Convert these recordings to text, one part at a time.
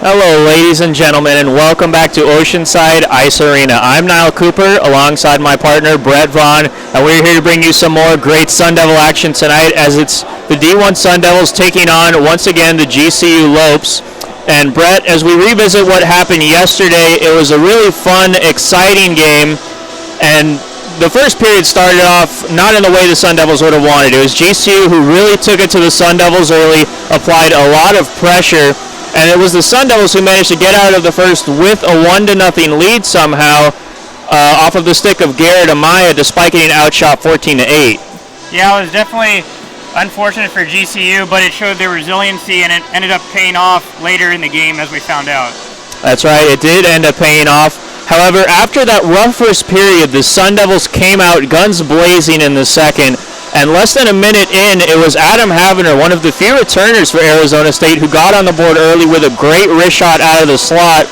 Hello, ladies and gentlemen, and welcome back to Oceanside Ice Arena. I'm Niall Cooper, alongside my partner, Brett Vaughn, and we're here to bring you some more great Sun Devil action tonight as it's the D1 Sun Devils taking on, once again, the GCU Lopes. And Brett, as we revisit what happened yesterday, it was a really fun, exciting game, and the first period started off not in the way the Sun Devils would have wanted. It was GCU who really took it to the Sun Devils early, applied a lot of pressure, and it was the Sun Devils who managed to get out of the first with a 1-0 lead somehow off of the stick of Garrett Amaya, despite getting outshot 14-8. Yeah, it was definitely unfortunate for GCU, but it showed their resiliency, and it ended up paying off later in the game, as we found out. That's right, it did end up paying off. However, after that rough first period, the Sun Devils came out guns blazing in the second. And less than a minute in, it was Adam Havener, one of the few returners for Arizona State, who got on the board early with a great wrist shot out of the slot.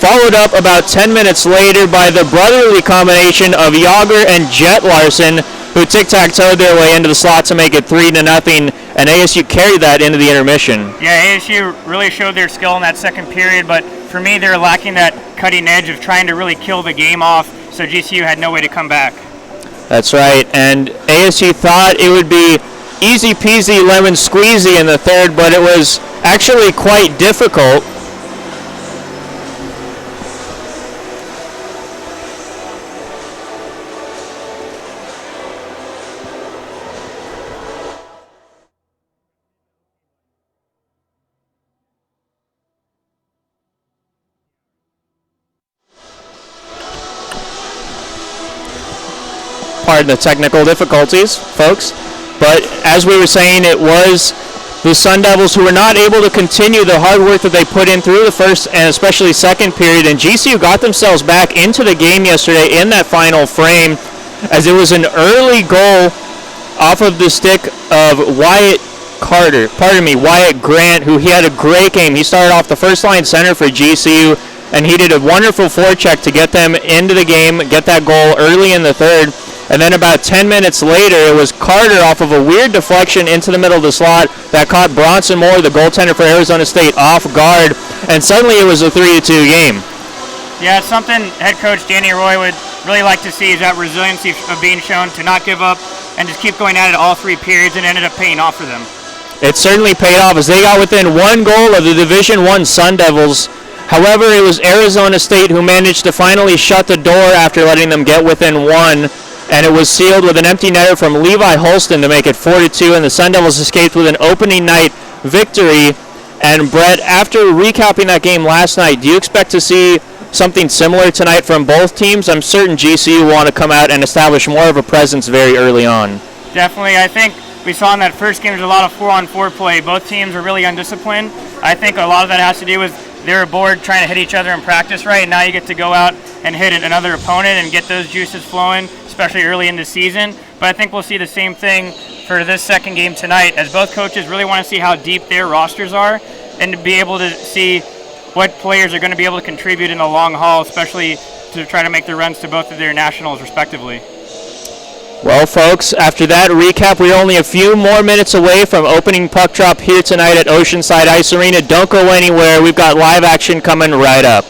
Followed up about 10 minutes later by the brotherly combination of Yager and Jet Larson, who tic-tac-toed their way into the slot to make it 3-0, and ASU carried that into the intermission. Yeah, ASU really showed their skill in that second period, but for me, they're lacking that cutting edge of trying to really kill the game off, so GCU had no way to come back. That's right, and ASU thought it would be easy peasy lemon squeezy in the third, but it was actually quite difficult. Pardon the technical difficulties, folks. But as we were saying, it was the Sun Devils who were not able to continue the hard work that they put in through the first and especially second period. And GCU got themselves back into the game yesterday in that final frame, as it was an early goal off of the stick of Wyatt Grant, who he had a great game. He started off the first line center for GCU, and he did a wonderful forecheck to get them into the game, get that goal early in the third. And then about 10 minutes later, it was Carter off of a weird deflection into the middle of the slot that caught Bronson Moore, the goaltender for Arizona State, off guard. And suddenly it was a 3-2 game. Yeah, it's something head coach Danny Roy would really like to see, is that resiliency of being shown to not give up and just keep going at it all three periods, and ended up paying off for them. It certainly paid off as they got within one goal of the Division I Sun Devils. However, it was Arizona State who managed to finally shut the door after letting them get within one. And it was sealed with an empty netter from Levi Holston to make it 4-2, and the Sun Devils escaped with an opening night victory. And Brett, after recapping that game last night, do you expect to see something similar tonight from both teams? I'm certain GCU will want to come out and establish more of a presence very early on. Definitely. I think we saw in that first game there's a lot of 4-on-4 play. Both teams are really undisciplined. I think a lot of that has to do with they were bored trying to hit each other in practice, right? And now you get to go out and hit another opponent and get those juices flowing, especially early in the season. But I think we'll see the same thing for this second game tonight, as both coaches really want to see how deep their rosters are and to be able to see what players are going to be able to contribute in the long haul, especially to try to make the runs to both of their nationals respectively. Well, folks, after that recap, we're only a few more minutes away from opening puck drop here tonight at Oceanside Ice Arena. Don't go anywhere. We've got live action coming right up.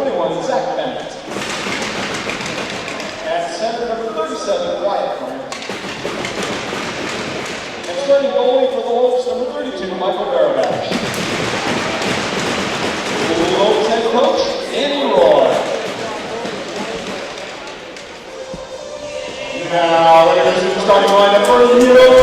21, Zach Bennett. At center, number 37, Wyatt Clarence. And starting goalie for the Lopes, number 32, Michael Barabash. The Lopes head coach, Andy Roy. Now, here's the starting lineup for your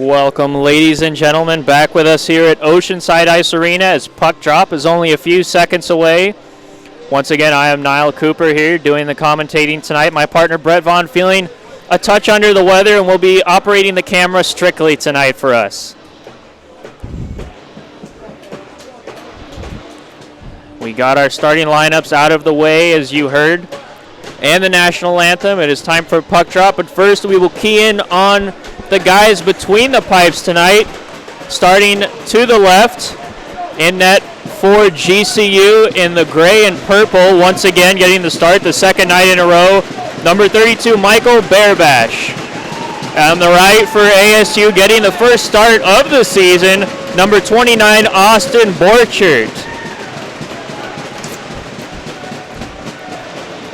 Welcome, ladies and gentlemen, back with us here at Oceanside Ice Arena as puck drop is only a few seconds away. Once again, I am Niall Cooper here doing the commentating tonight. My partner, Brett Vaughn, feeling a touch under the weather, and will be operating the camera strictly tonight for us. We got our starting lineups out of the way, as you heard, and the national anthem. It is time for puck drop, but first we will key in on the guys between the pipes tonight. Starting to the left, in net for GCU in the gray and purple, once again getting the start the second night in a row, number 32, Michael Barabash. On the right for ASU, getting the first start of the season, number 29, Austin Borchert.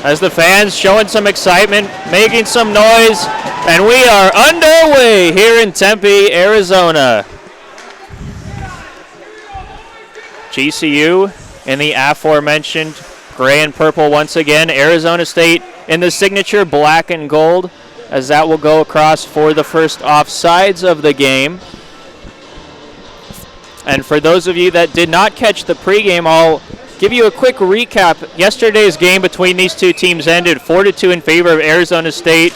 As the fans showing some excitement, making some noise, and we are underway here in Tempe, Arizona. GCU in the aforementioned gray and purple once again. Arizona State in the signature black and gold, as that will go across for the first offsides of the game. And for those of you that did not catch the pregame, I'll give you a quick recap. Yesterday's game between these two teams ended 4-2 in favor of Arizona State.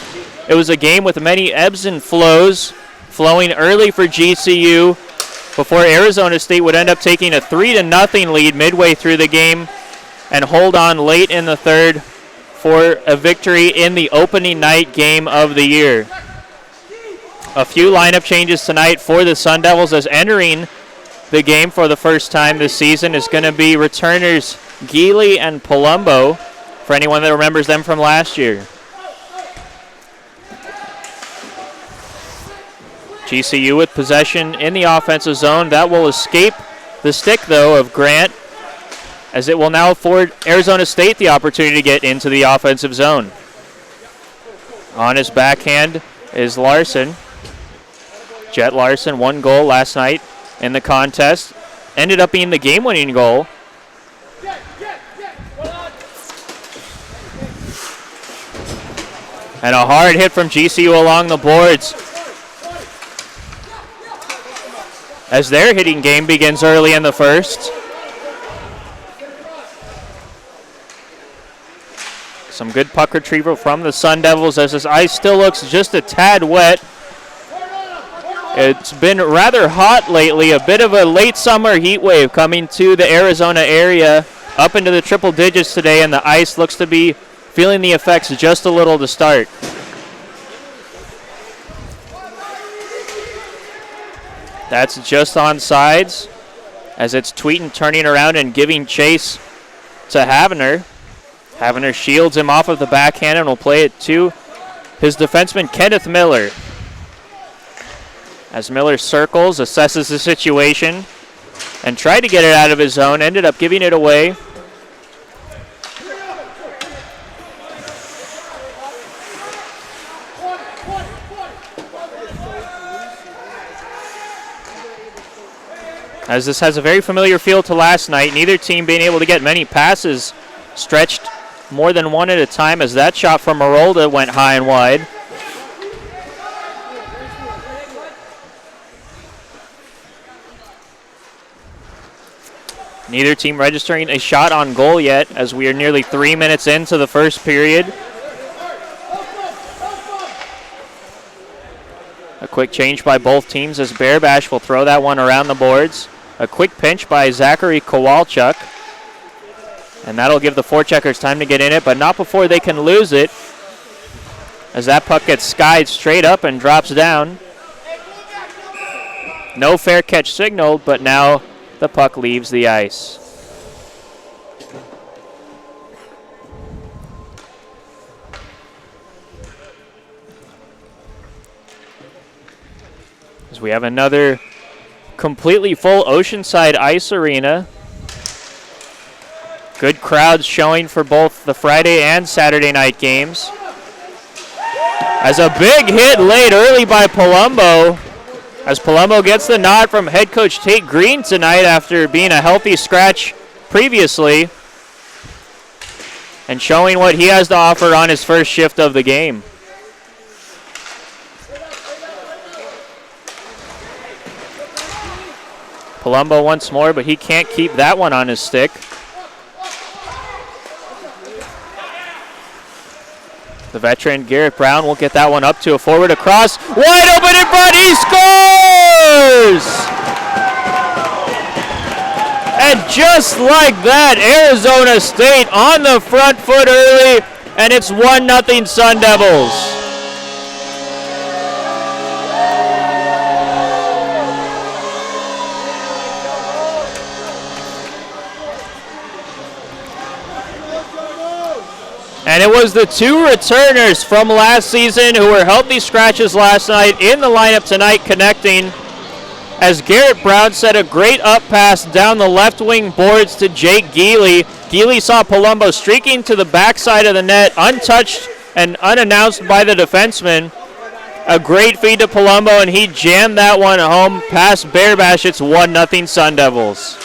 It was a game with many ebbs and flows, flowing early for GCU before Arizona State would end up taking a 3-0 lead midway through the game and hold on late in the third for a victory in the opening night game of the year. A few lineup changes tonight for the Sun Devils, as entering the game for the first time this season is going to be returners Geely and Palumbo, for anyone that remembers them from last year. GCU with possession in the offensive zone. That will escape the stick, though, of Grant, as it will now afford Arizona State the opportunity to get into the offensive zone. On his backhand is Larson. Jet Larson, 1 goal last night in the contest. Ended up being the game-winning goal. And a hard hit from GCU along the boards, as their hitting game begins early in the first. Some good puck retrieval from the Sun Devils, as this ice still looks just a tad wet. It's been rather hot lately, a bit of a late summer heat wave coming to the Arizona area, up into the triple digits today, and the ice looks to be feeling the effects just a little to start. That's just on sides, as it's Tweeten turning around and giving chase to Havener. Havener shields him off of the backhand and will play it to his defenseman, Kenneth Miller. As Miller circles, assesses the situation, and tried to get it out of his zone, ended up giving it away. As this has a very familiar feel to last night, neither team being able to get many passes stretched more than one at a time, as that shot from Marolda went high and wide. Neither team registering a shot on goal yet, as we are nearly 3 minutes into the first period. A quick change by both teams, as Bearbash will throw that one around the boards. A quick pinch by Zachary Kowalchuk. And that'll give the forecheckers time to get in it, but not before they can lose it, as that puck gets skied straight up and drops down. No fair catch signaled, but now the puck leaves the ice. As we have another completely full Oceanside Ice Arena. Good crowds showing for both the Friday and Saturday night games. As a big hit late early by Palumbo, as Palumbo gets the nod from head coach Tate Green tonight after being a healthy scratch previously, and showing what he has to offer on his first shift of the game. Palumbo once more, but he can't keep that one on his stick. The veteran Garrett Brown will get that one up to a forward across. Wide open in front, he scores! And just like that, Arizona State on the front foot early, and it's 1-0 Sun Devils. And it was the 2 returners from last season who were healthy scratches last night in the lineup tonight connecting, as Garrett Brown set a great up pass down the left wing boards to Jake Geely. Geely saw Palumbo streaking to the backside of the net, untouched and unannounced by the defenseman. A great feed to Palumbo, and he jammed that one home past Bearbash. It's 1-0 Sun Devils.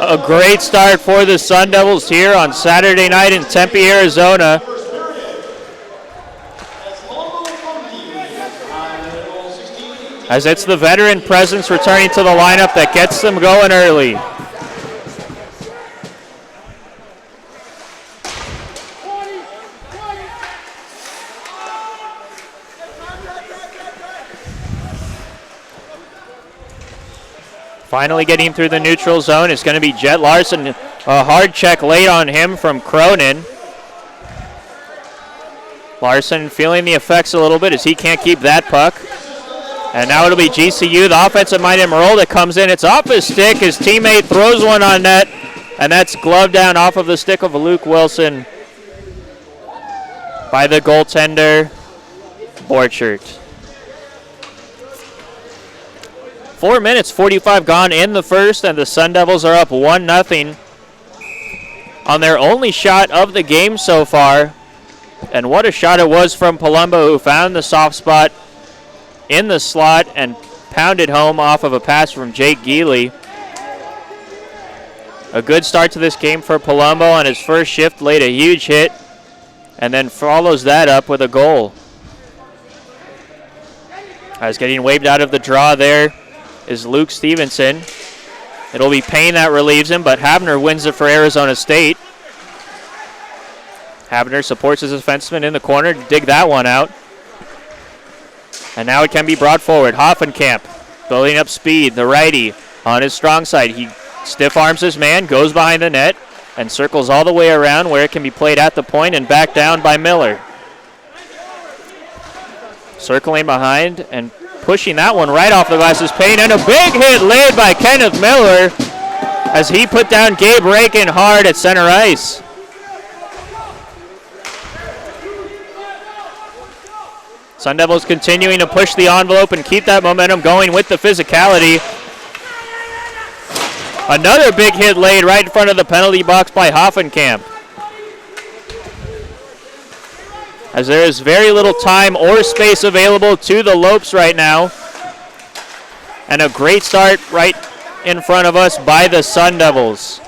A great start for the Sun Devils here on Saturday night in Tempe, Arizona. As it's the veteran presence returning to the lineup that gets them going early. Finally getting through the neutral zone is going to be Jet Larson. A hard check late on him from Cronin. Larson feeling the effects a little bit as he can't keep that puck. And now it'll be GCU, the offensive-minded Marolda comes in. It's off his stick. His teammate throws one on net, and that's gloved down off of the stick of Luke Wilson. by the goaltender, Borchert. 4 minutes, 45 gone in the first, and the Sun Devils are up 1-0 on their only shot of the game so far. And what a shot it was from Palumbo, who found the soft spot in the slot and pounded home off of a pass from Jake Geely. A good start to this game for Palumbo. On his first shift, laid a huge hit and then follows that up with a goal. As getting waved out of the draw there is Luke Stevenson. It'll be Payne that relieves him, but Havner wins it for Arizona State. Havner supports his defenseman in the corner to dig that one out. And now it can be brought forward. Hoffenkamp building up speed. The righty on his strong side. He stiff arms his man, goes behind the net, and circles all the way around where it can be played at the point and back down by Miller. Circling behind and pushing that one right off the glass is Payne, and a big hit laid by Kenneth Miller as he put down Gabe Rakin hard at center ice. Sun Devils continuing to push the envelope and keep that momentum going with the physicality. Another big hit laid right in front of the penalty box by Hoffenkamp. As there is very little time or space available to the Lopes right now. And a great start right in front of us by the Sun Devils.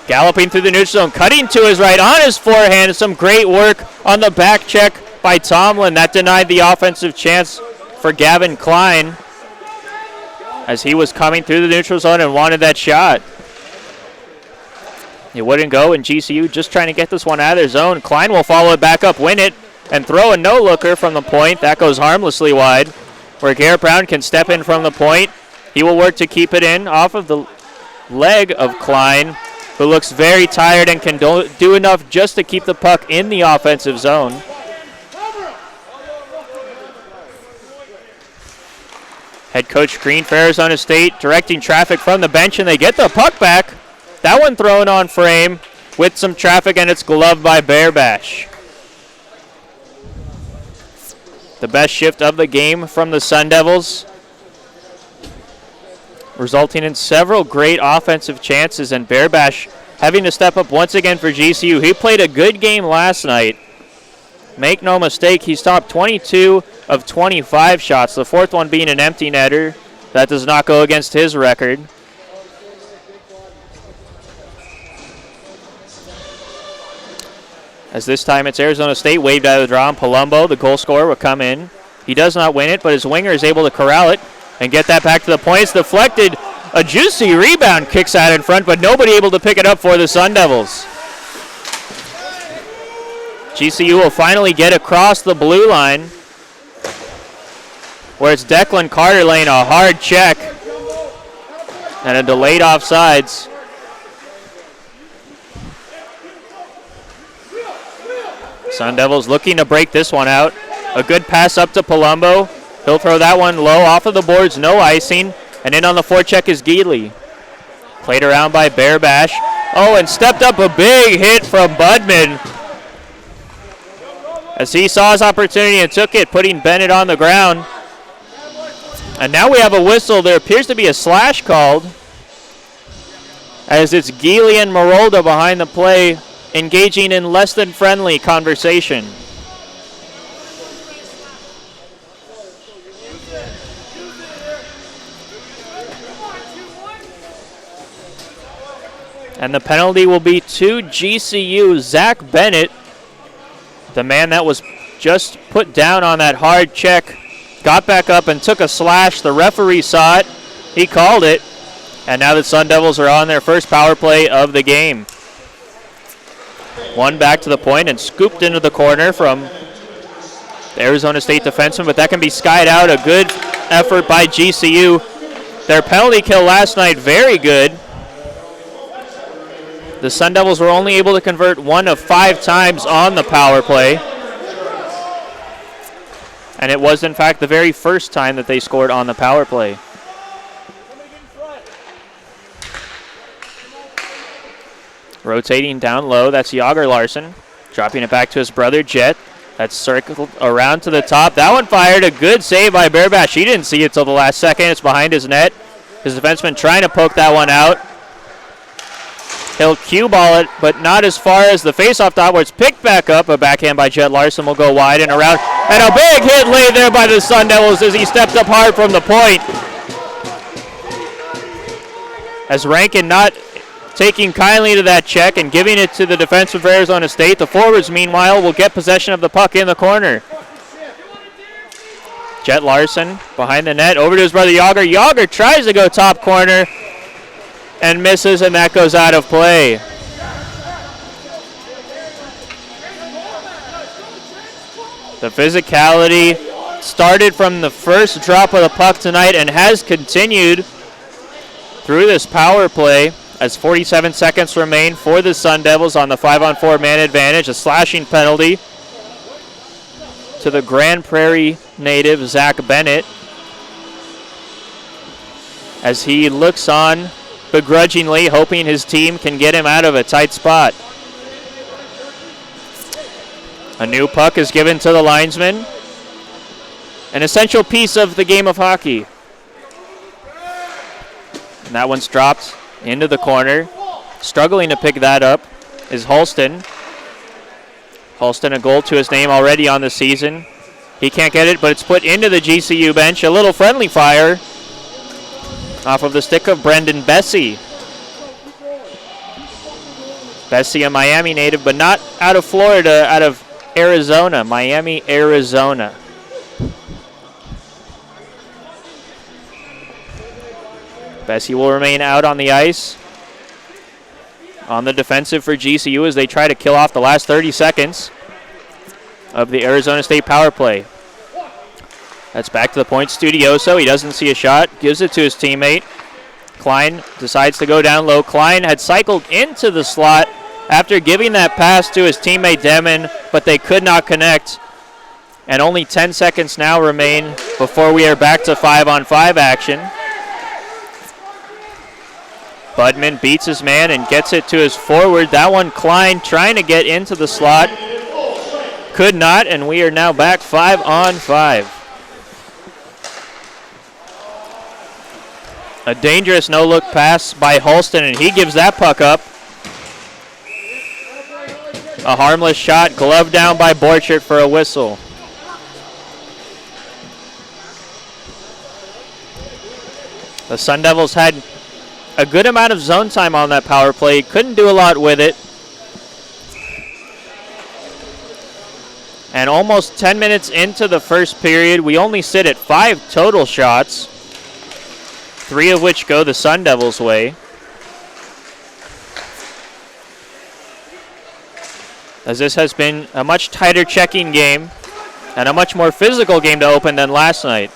Galloping through the neutral zone, cutting to his right on his forehand. Some great work on the back check by Tomlin. That denied the offensive chance for Gavin Klein as he was coming through the neutral zone and wanted that shot. It wouldn't go, and GCU just trying to get this one out of their zone. Klein will follow it back up, win it, and throw a no-looker from the point. That goes harmlessly wide, where Garrett Brown can step in from the point. He will work to keep it in off of the leg of Klein, who looks very tired and can do enough just to keep the puck in the offensive zone. Head coach Green for Arizona State directing traffic from the bench, and they get the puck back. That one thrown on frame with some traffic, and it's gloved by Bearbash. The best shift of the game from the Sun Devils, resulting in several great offensive chances, and Bearbash having to step up once again for GCU. He played a good game last night. Make no mistake, he's topped 22 of 25 shots, the fourth one being an empty netter. That does not go against his record. As this time it's Arizona State waved out of the draw, and Palumbo, the goal scorer, will come in. He does not win it, but his winger is able to corral it and get that back to the point. It's deflected. A juicy rebound kicks out in front, but nobody able to pick it up for the Sun Devils. GCU will finally get across the blue line, where it's Declan Carter laying a hard check and a delayed offsides. Sun Devils looking to break this one out. A good pass up to Palumbo. He'll throw that one low off of the boards, no icing. And in on the forecheck is Geely. Played around by Bearbash. Oh, and stepped up a big hit from Budman as he saw his opportunity and took it, putting Bennett on the ground. And now we have a whistle. There appears to be a slash called, as it's Geely and Marolda behind the play, engaging in less than friendly conversation. And the penalty will be to GCU. Zach Bennett, the man that was just put down on that hard check, got back up and took a slash. The referee saw it. He called it. And now the Sun Devils are on their first power play of the game. One back to the point and scooped into the corner from the Arizona State defenseman, but that can be skied out. A good effort by GCU. Their penalty kill last night, very good. The Sun Devils were only able to convert 1 of 5 times on the power play. And it was, in fact, the very first time that they scored on the power play. Rotating down low, that's Yager Larson. Dropping it back to his brother, Jet. That's circled around to the top. That one fired. A good save by Bearbash. He didn't see it till the last second. It's behind his net. His defenseman trying to poke that one out. He'll cue ball it, but not as far as the faceoff dot where it's picked back up. A backhand by Jet Larson will go wide and around. And a big hit laid there by the Sun Devils as he stepped up hard from the point. As Rankin not taking kindly to that check and giving it to the defense of Arizona State. The forwards, meanwhile, will get possession of the puck in the corner. Jet Larson behind the net, over to his brother Yager. Yager tries to go top corner and misses, and that goes out of play. The physicality started from the first drop of the puck tonight and has continued through this power play as 47 seconds remain for the Sun Devils on the 5-on-4 man advantage. A slashing penalty to the Grand Prairie native, Zach Bennett, as he looks on begrudgingly, hoping his team can get him out of a tight spot. A new puck is given to the linesman, an essential piece of the game of hockey. And that one's dropped into the corner. Struggling to pick that up is Holston. Holston, a goal to his name already on the season. He can't get it, but it's put into the GCU bench. A little friendly fire off of the stick of Brendan Bessie. Bessie, a Miami native, but not out of Florida, out of Arizona, Miami, Arizona. Bessie will remain out on the ice on the defensive for GCU as they try to kill off the last 30 seconds of the Arizona State power play. That's back to the point. Studioso, he doesn't see a shot, gives it to his teammate. Klein decides to go down low. Klein had cycled into the slot after giving that pass to his teammate Demon, but they could not connect. And only 10 seconds now remain before we are back to 5-on-5 action. Budman beats his man and gets it to his forward. That one, Klein trying to get into the slot. Could not, and we are now back 5-on-5. A dangerous no-look pass by Holston, and he gives that puck up. A harmless shot, gloved down by Borchert for a whistle. The Sun Devils had a good amount of zone time on that power play. Couldn't do a lot with it. And almost 10 minutes into the first period, we only sit at 5 total shots, 3 of which go the Sun Devils' way. As this has been a much tighter checking game and a much more physical game to open than last night.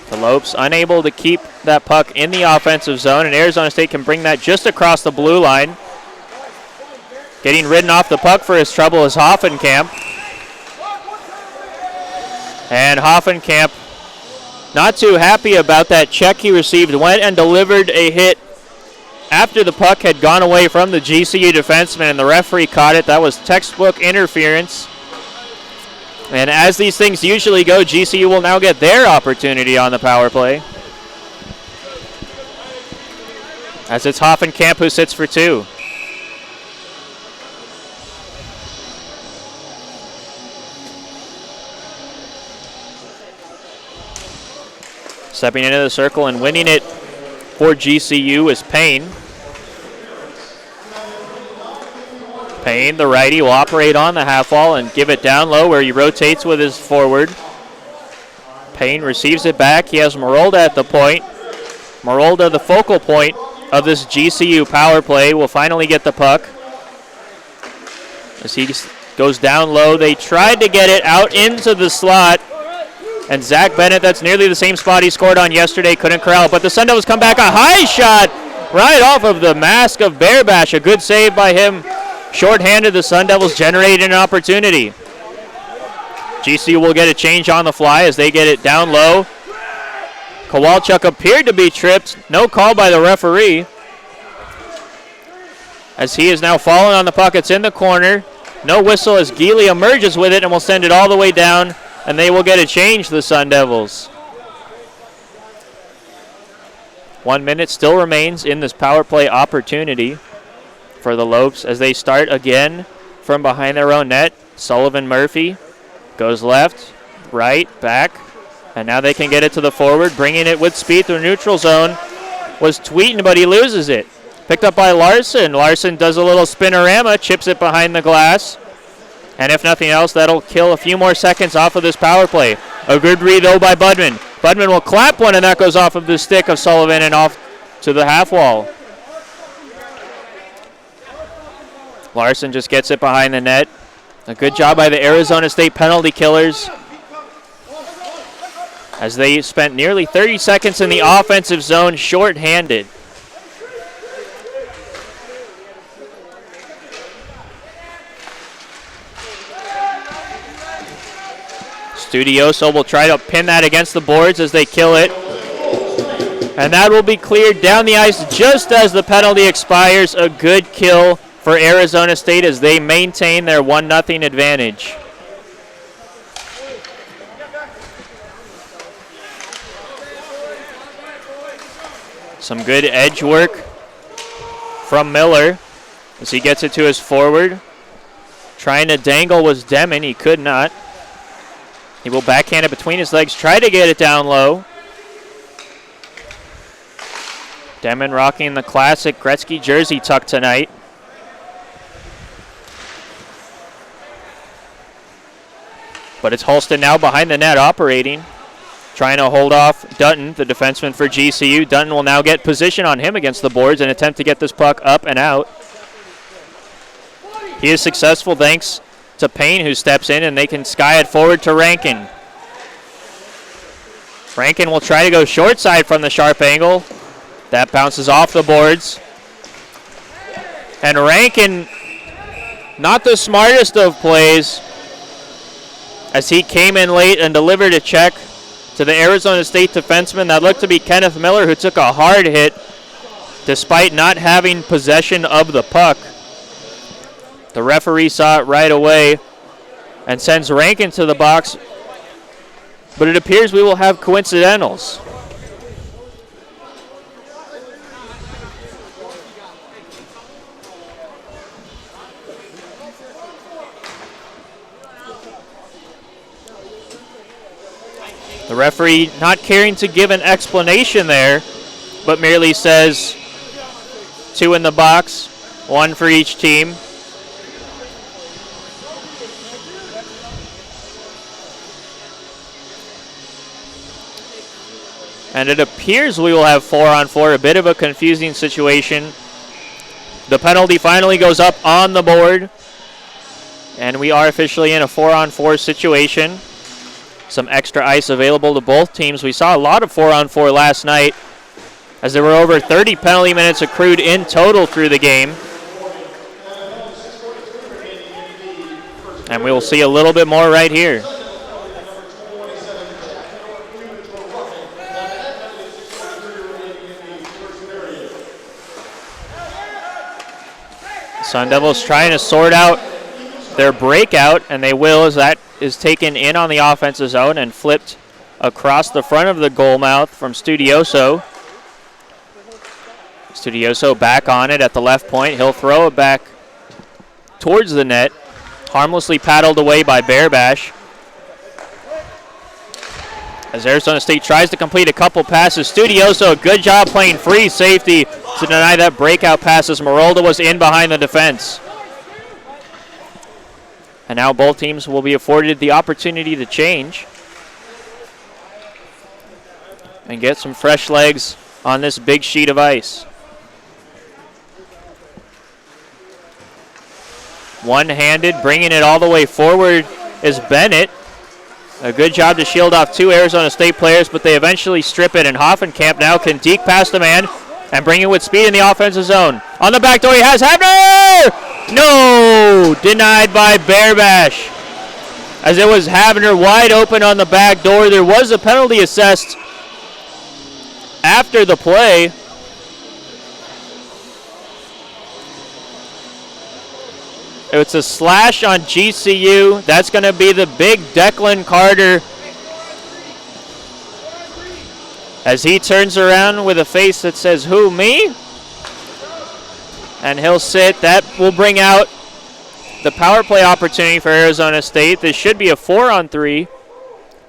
The Lopes unable to keep that puck in the offensive zone, and Arizona State can bring that just across the blue line. Getting ridden off the puck for his trouble is Hoffenkamp. And Hoffenkamp, not too happy about that check he received, went and delivered a hit after the puck had gone away from the GCU defenseman, and the referee caught it. That was textbook interference. And as these things usually go, GCU will now get their opportunity on the power play, as it's Hoffenkamp who sits for 2. Stepping into the circle and winning it for GCU is Payne. Payne, the righty, will operate on the half wall and give it down low where he rotates with his forward. Payne receives it back. He has Marolda at the point. Marolda, the focal point of this GCU power play, will finally get the puck. As he goes down low, they tried to get it out into the slot. And Zach Bennett, that's nearly the same spot he scored on yesterday, couldn't corral. But the Sun Devils come back, a high shot right off of the mask of Bearbash. A good save by him. Short-handed, the Sun Devils generated an opportunity. GCU will get a change on the fly as they get it down low. Kowalchuk appeared to be tripped. No call by the referee. As he is now falling on the puck. It's in the corner. No whistle as Geely emerges with it and will send it all the way down. And they will get a change, the Sun Devils. 1 minute still remains in this power play opportunity for the Lopes as they start again from behind their own net. Sullivan Murphy goes left, right, back, and now they can get it to the forward, bringing it with speed through neutral zone. Was tweeting, but he loses it. Picked up by Larson. Larson does a little spinorama, chips it behind the glass, and if nothing else, that'll kill a few more seconds off of this power play. A good read, though, by Budman. Budman will clap one, and that goes off of the stick of Sullivan and off to the half wall. Larson just gets it behind the net. A good job by the Arizona State penalty killers as they spent nearly 30 seconds in the offensive zone short-handed. Studioso will try to pin that against the boards as they kill it. And that will be cleared down the ice just as the penalty expires. A good kill for Arizona State as they maintain their 1-0 advantage. Some good edge work from Miller as he gets it to his forward. Trying to dangle was Demon. He could not. He will backhand it between his legs, try to get it down low. Demon rocking the classic Gretzky jersey tuck tonight. But it's Holston now behind the net operating. Trying to hold off Dutton, the defenseman for GCU. Dutton will now get position on him against the boards and attempt to get this puck up and out. He is successful thanks to Payne, who steps in, and they can sky it forward to Rankin. Rankin will try to go short side from the sharp angle. That bounces off the boards. And Rankin, not the smartest of plays, as he came in late and delivered a check to the Arizona State defenseman that looked to be Kenneth Miller, who took a hard hit despite not having possession of the puck. The referee saw it right away and sends Rankin to the box, but it appears we will have coincidentals. The referee not caring to give an explanation there, but merely says 2 in the box, 1 for each team. And it appears we will have 4-on-4, a bit of a confusing situation. The penalty finally goes up on the board, and we are officially in a 4-on-4 situation. Some extra ice available to both teams. We saw a lot of 4-on-4 last night, as there were over 30 penalty minutes accrued in total through the game. And we will see a little bit more right here. Sun Devils trying to sort out their breakout, and they will, as that is taken in on the offensive zone and flipped across the front of the goal mouth from Studioso. Studioso back on it at the left point. He'll throw it back towards the net, harmlessly paddled away by Bearbash. As Arizona State tries to complete a couple passes, Studioso, a good job playing free safety to deny that breakout pass as Marolda was in behind the defense. And now both teams will be afforded the opportunity to change and get some fresh legs on this big sheet of ice. One-handed, bringing it all the way forward is Bennett. A good job to shield off 2 Arizona State players, but they eventually strip it, and Hoffenkamp now can deke past the man and bring it with speed in the offensive zone. On the back door, he has Havner! No! Denied by Bearbash. As it was Havner wide open on the back door. There was a penalty assessed after the play. It's a slash on GCU. That's going to be the big Declan Carter as he turns around with a face that says, "Who, me?" And he'll sit. That will bring out the power play opportunity for Arizona State. This should be a 4-on-3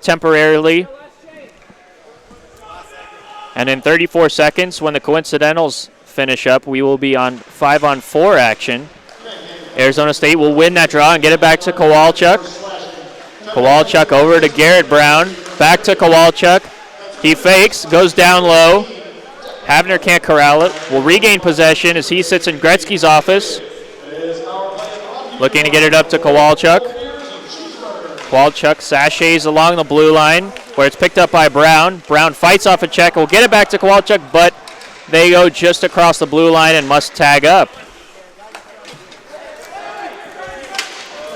temporarily. And in 34 seconds, when the coincidentals finish up, we will be on 5-on-4 action. Arizona State will win that draw and get it back to Kowalczyk. Kowalczyk over to Garrett Brown. Back to Kowalczyk. He fakes, goes down low. Havner can't corral it. Will regain possession as he sits in Gretzky's office. Looking to get it up to Kowalczyk. Kowalczyk sachets along the blue line where it's picked up by Brown. Brown fights off a check. Will get it back to Kowalczyk, but they go just across the blue line and must tag up.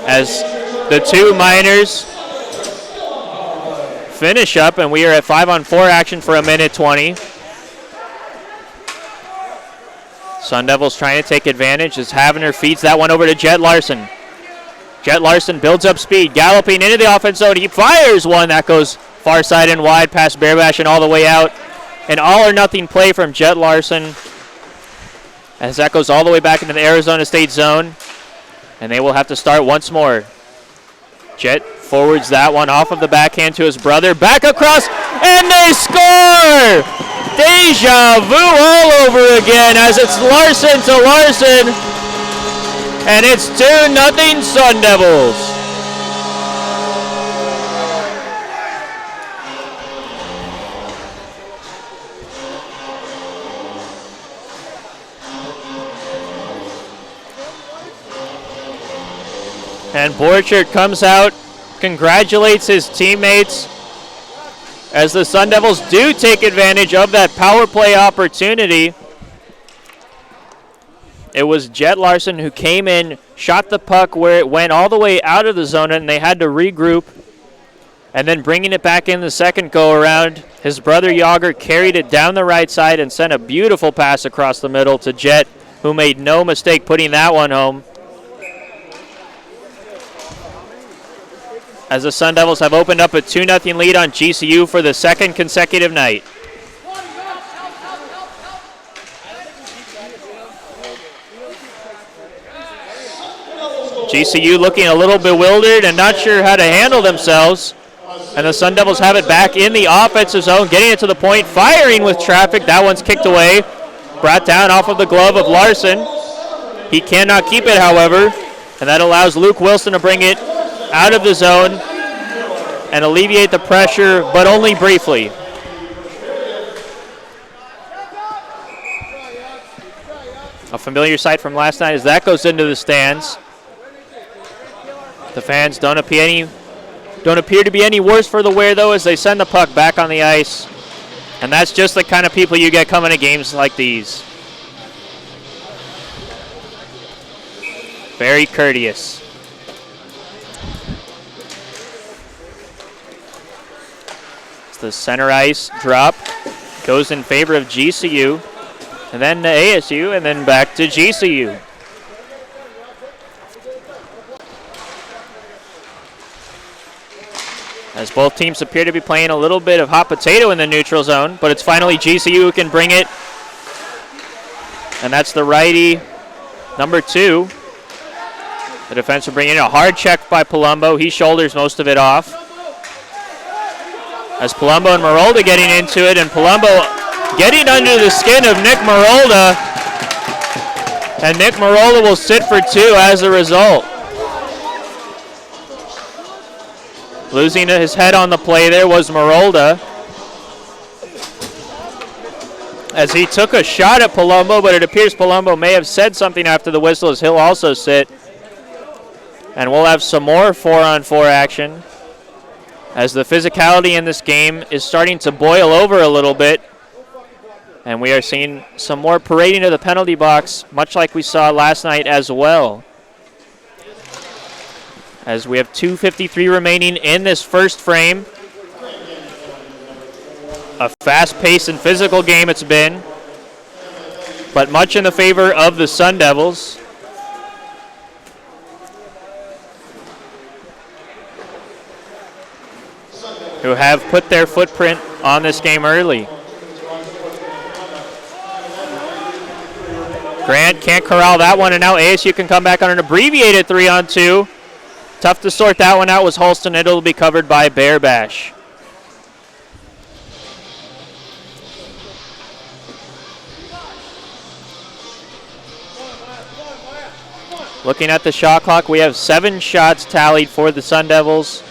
As the two Miners finish up, and we are at 5-on-4 action for 1:20. Sun Devils trying to take advantage as Havner feeds that one over to Jet Larson. Jet Larson builds up speed, galloping into the offense zone. He fires one that goes far side and wide past Bearbash and all the way out. An all-or-nothing play from Jet Larson as that goes all the way back into the Arizona State zone. And they will have to start once more. Jet forwards that one off of the backhand to his brother. Back across, and they score! Deja vu all over again as it's Larson to Larson. And it's 2-0 Sun Devils. And Borchert comes out, congratulates his teammates as the Sun Devils do take advantage of that power play opportunity. It was Jet Larson who came in, shot the puck where it went all the way out of the zone, and they had to regroup. And then bringing it back in the second go-around, his brother Yager carried it down the right side and sent a beautiful pass across the middle to Jet, who made no mistake putting that one home. As the Sun Devils have opened up a 2-0 lead on GCU for the second consecutive night. GCU looking a little bewildered and not sure how to handle themselves. And the Sun Devils have it back in the offensive zone, getting it to the point, firing with traffic. That one's kicked away, brought down off of the glove of Larson. He cannot keep it, however, and that allows Luke Wilson to bring it out of the zone and alleviate the pressure, but only briefly. A familiar sight from last night as that goes into the stands. The fans don't appear to be any worse for the wear, though, as they send the puck back on the ice. And that's just the kind of people you get coming to games like these. Very courteous. The center ice drop goes in favor of GCU, and then to ASU, and then back to GCU. As both teams appear to be playing a little bit of hot potato in the neutral zone, but it's finally GCU who can bring it. And that's the righty, number 2. The defense will bring in a hard check by Palumbo. He shoulders most of it off. As Palumbo and Marolda getting into it, and Palumbo getting under the skin of Nick Marolda. And Nick Marolda will sit for 2 as a result. Losing his head on the play there was Marolda, as he took a shot at Palumbo, but it appears Palumbo may have said something after the whistle as he'll also sit. And we'll have some more 4-on-4 action as the physicality in this game is starting to boil over a little bit. And we are seeing some more parading of the penalty box, much like we saw last night as well. As we have 2:53 remaining in this first frame. A fast-paced and physical game it's been, but much in the favor of the Sun Devils, who have put their footprint on this game early. Grant can't corral that one, and now ASU can come back on an abbreviated 3-on-2. Tough to sort that one out was Holston. It'll be covered by Bear Bash. Looking at the shot clock, we have 7 shots tallied for the Sun Devils,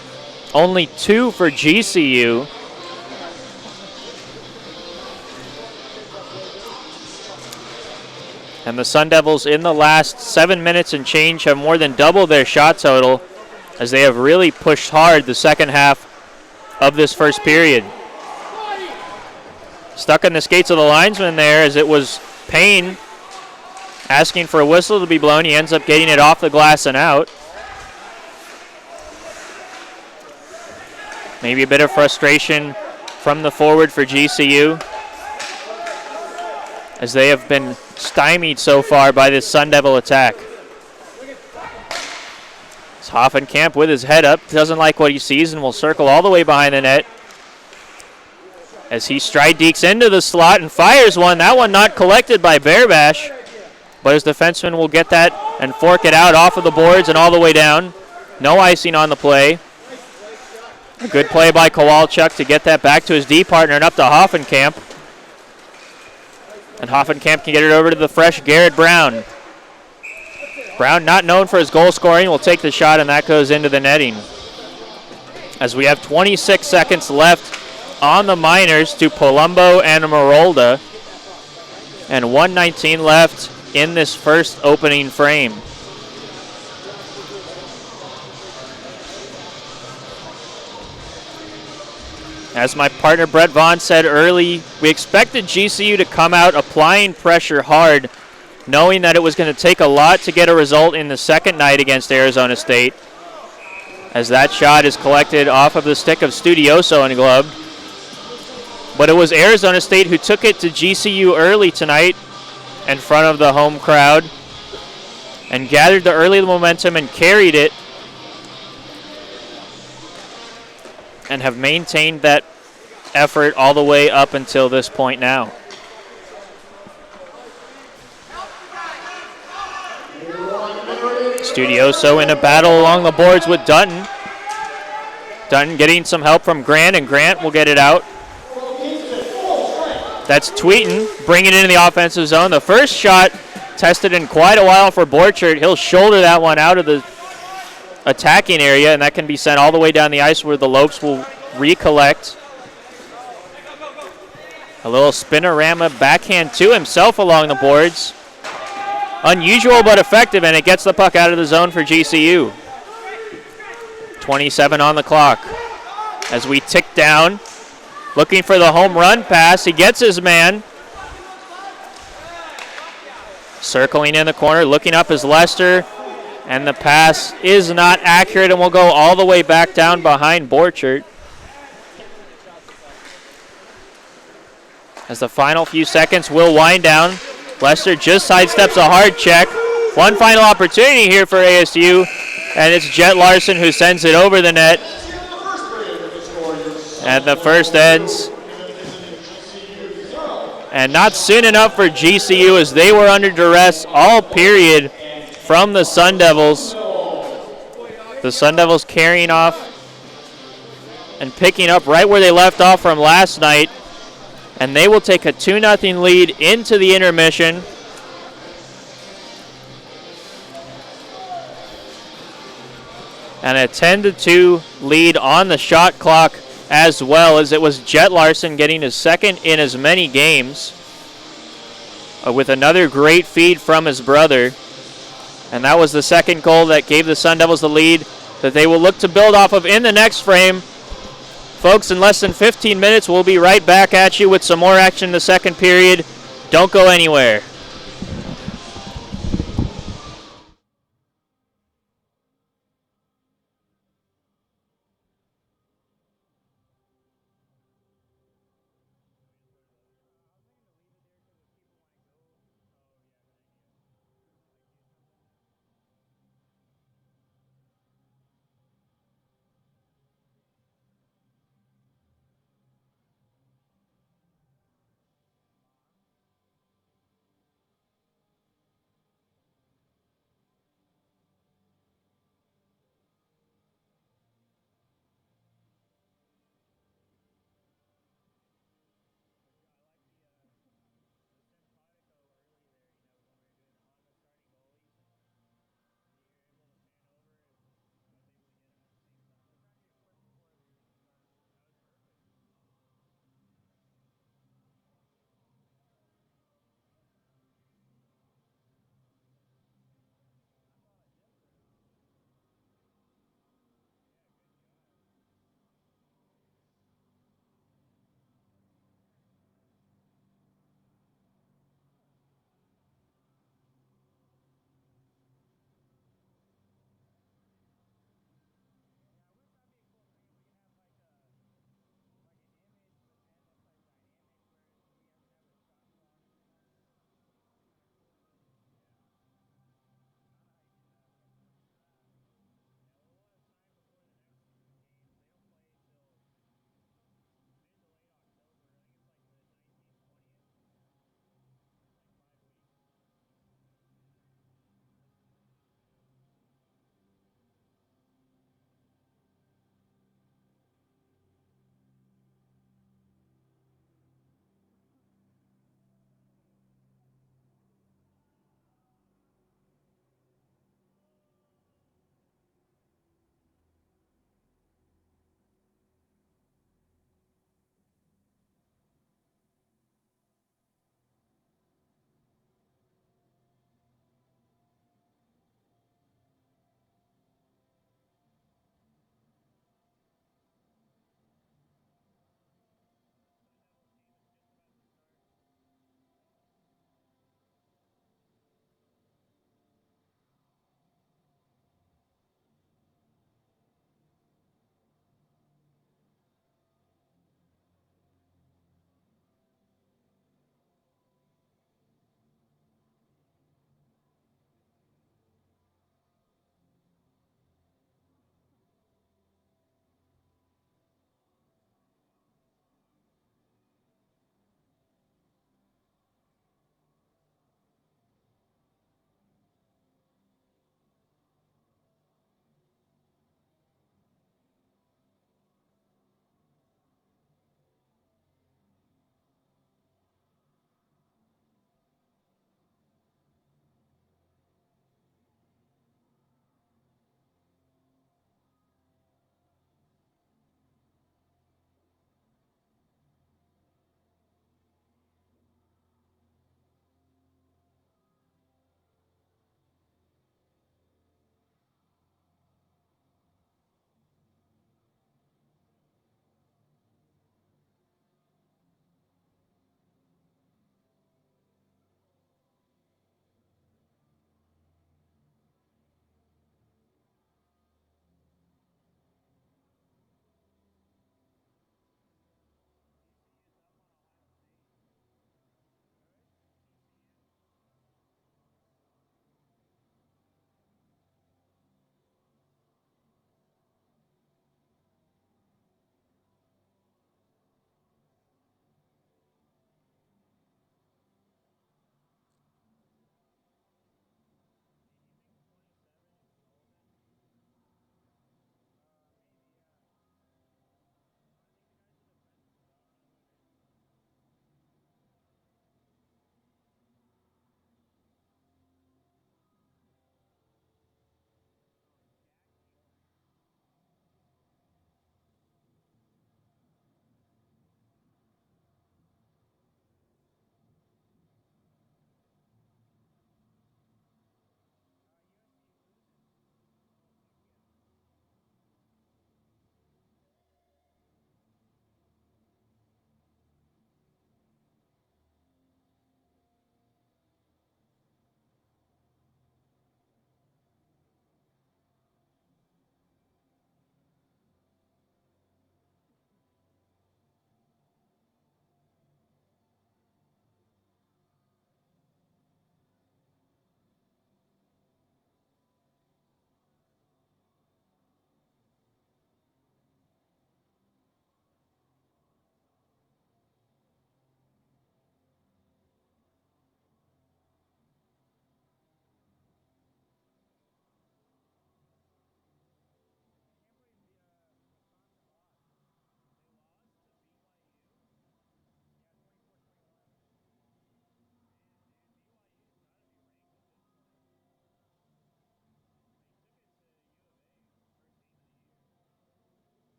only 2 for GCU. And the Sun Devils in the last 7 minutes and change have more than doubled their shot total, as they have really pushed hard the second half of this first period. Stuck in the skates of the linesman there, as it was Payne asking for a whistle to be blown. He ends up getting it off the glass and out. Maybe a bit of frustration from the forward for GCU, as they have been stymied so far by this Sun Devil attack. It's Hoffenkamp with his head up, doesn't like what he sees, and will circle all the way behind the net as he stride deeks into the slot and fires one. That one not collected by Bear Bash, but his defenseman will get that and fork it out off of the boards and all the way down. No icing on the play. A good play by Kowalchuk to get that back to his D partner and up to Hoffenkamp. And Hoffenkamp can get it over to the fresh Garrett Brown. Brown, not known for his goal scoring, will take the shot, and that goes into the netting. As we have 26 seconds left on the minors to Palumbo and Marolda, and 1:19 left in this first opening frame. As my partner Brett Vaughn said early, we expected GCU to come out applying pressure hard, knowing that it was going to take a lot to get a result in the second night against Arizona State, as that shot is collected off of the stick of Studioso and gloved. But it was Arizona State who took it to GCU early tonight in front of the home crowd and gathered the early momentum and carried it, and have maintained that effort all the way up until this point now. Studioso in a battle along the boards with Dutton. Dutton getting some help from Grant, and Grant will get it out. That's Tweeten bringing it into the offensive zone. The first shot tested in quite a while for Borchert. He'll shoulder that one out of the attacking area, and that can be sent all the way down the ice where the Lopes will recollect. A little spinorama backhand to himself along the boards. Unusual but effective, and it gets the puck out of the zone for GCU. 27 on the clock. As we tick down, looking for the home run pass. He gets his man. Circling in the corner, looking up is Lester. And the pass is not accurate and will go all the way back down behind Borchert. As the final few seconds will wind down, Lester just sidesteps a hard check. One final opportunity here for ASU, and it's Jet Larson who sends it over the net. And the first ends. And not soon enough for GCU, as they were under duress all period from the Sun Devils. The Sun Devils carrying off and picking up right where they left off from last night. And they will take a 2-0 lead into the intermission. And a 10-2 lead on the shot clock, as well, as it was Jet Larson getting his second in as many games, with another great feed from his brother. And that was the second goal that gave the Sun Devils the lead that they will look to build off of in the next frame. Folks, in less than 15 minutes, we'll be right back at you with some more action in the second period. Don't go anywhere.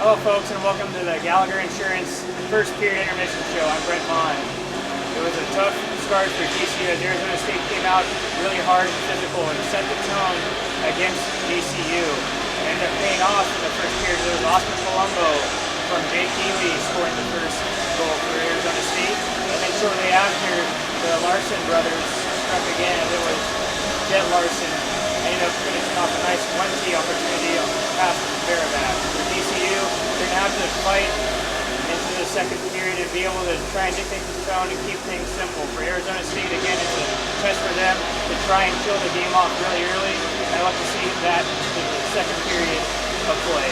Hello folks and welcome to the Gallagher Insurance first period intermission show. I'm Brett Vaughn. It was a tough start for DCU as Arizona State came out really hard and physical and set the tone against DCU. It ended up paying off in the first period. It was Austin Colombo from Jake Healy scoring the first goal for Arizona State. And then shortly after, the Larson brothers struck again as it was Jet Larson ended up finishing off a nice 1-T opportunity on the pass from Barabak. For DCU, they're going to have to fight into the second period and be able to try and dictate the tone and keep things simple. For Arizona State, again, it's a test for them to try and kill the game off really early. And I'd like to see that in the second period of play.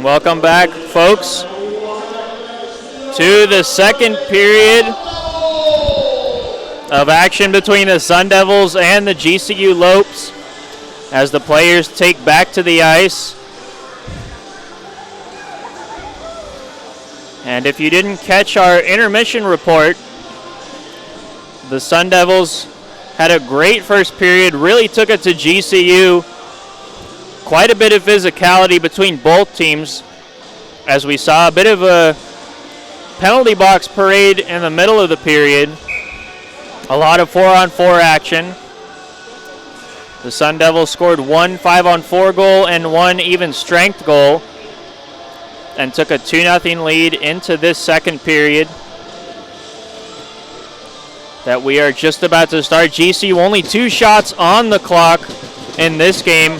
Welcome back, folks, to the second period of action between the Sun Devils and the GCU Lopes as the players take back to the ice. And if you didn't catch our intermission report, the Sun Devils had a great first period, really took it to GCU. Quite a bit of physicality between both teams as we saw a bit of a penalty box parade in the middle of the period. A lot of 4-on-4 action. The Sun Devils scored one 5-on-4 goal and one even strength goal and took a 2-0 lead into this second period that we are just about to start. GCU only 2 shots on the clock in this game,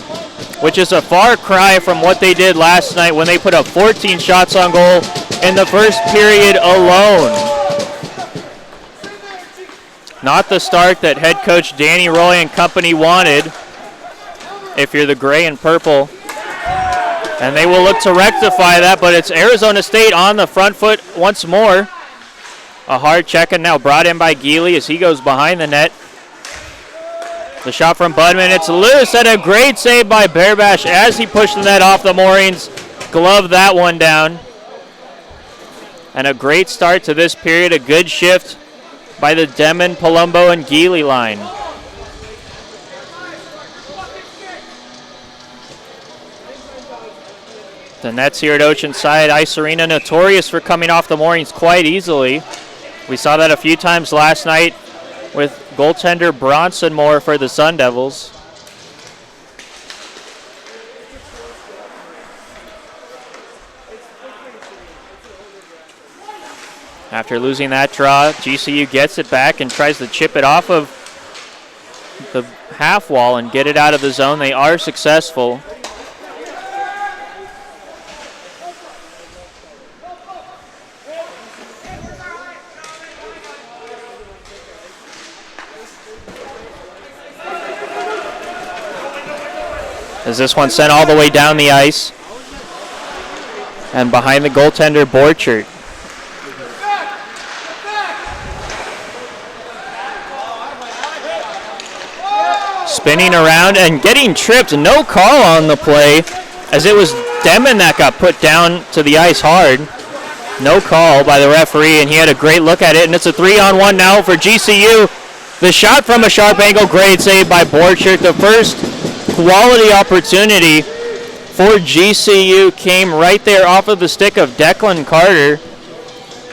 which is a far cry from what they did last night when they put up 14 shots on goal in the first period alone. Not the start that head coach Danny Roy and company wanted if you're the gray and purple. And they will look to rectify that, but it's Arizona State on the front foot once more. A hard check and now brought in by Geely as he goes behind the net. The shot from Budman, it's loose, and a great save by Bearbash as he pushed the net off the moorings. Glove that one down. And a great start to this period, a good shift by the Demon, Palumbo, and Geely line. The nets here at Oceanside Ice Arena, notorious for coming off the moorings quite easily. We saw that a few times last night with goaltender Bronson Moore for the Sun Devils. After losing that draw, GCU gets it back and tries to chip it off of the half wall and get it out of the zone. They are successful. As this one sent all the way down the ice. And behind the goaltender, Borchert. Spinning around and getting tripped. No call on the play, as it was Demon that got put down to the ice hard. No call by the referee, and he had a great look at it, and it's a 3-on-1 now for GCU. The shot from a sharp angle, great save by Borchert. The first quality opportunity for GCU came right there off of the stick of Declan Carter.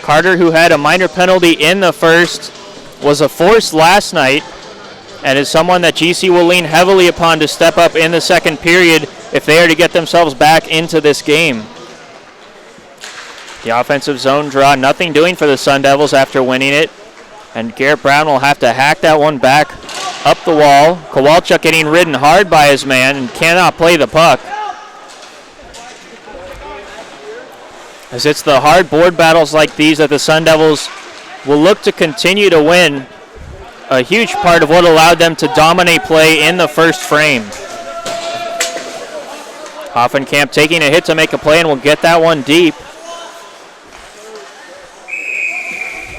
Carter, who had a minor penalty in the first, was a force last night, and is someone that GCU will lean heavily upon to step up in the second period if they are to get themselves back into this game. The offensive zone draw, nothing doing for the Sun Devils after winning it. And Garrett Brown will have to hack that one back up the wall. Kowalchuk getting ridden hard by his man and cannot play the puck. As it's the hard board battles like these that the Sun Devils will look to continue to win. A huge part of what allowed them to dominate play in the first frame. Hoffenkamp taking a hit to make a play and will get that one deep.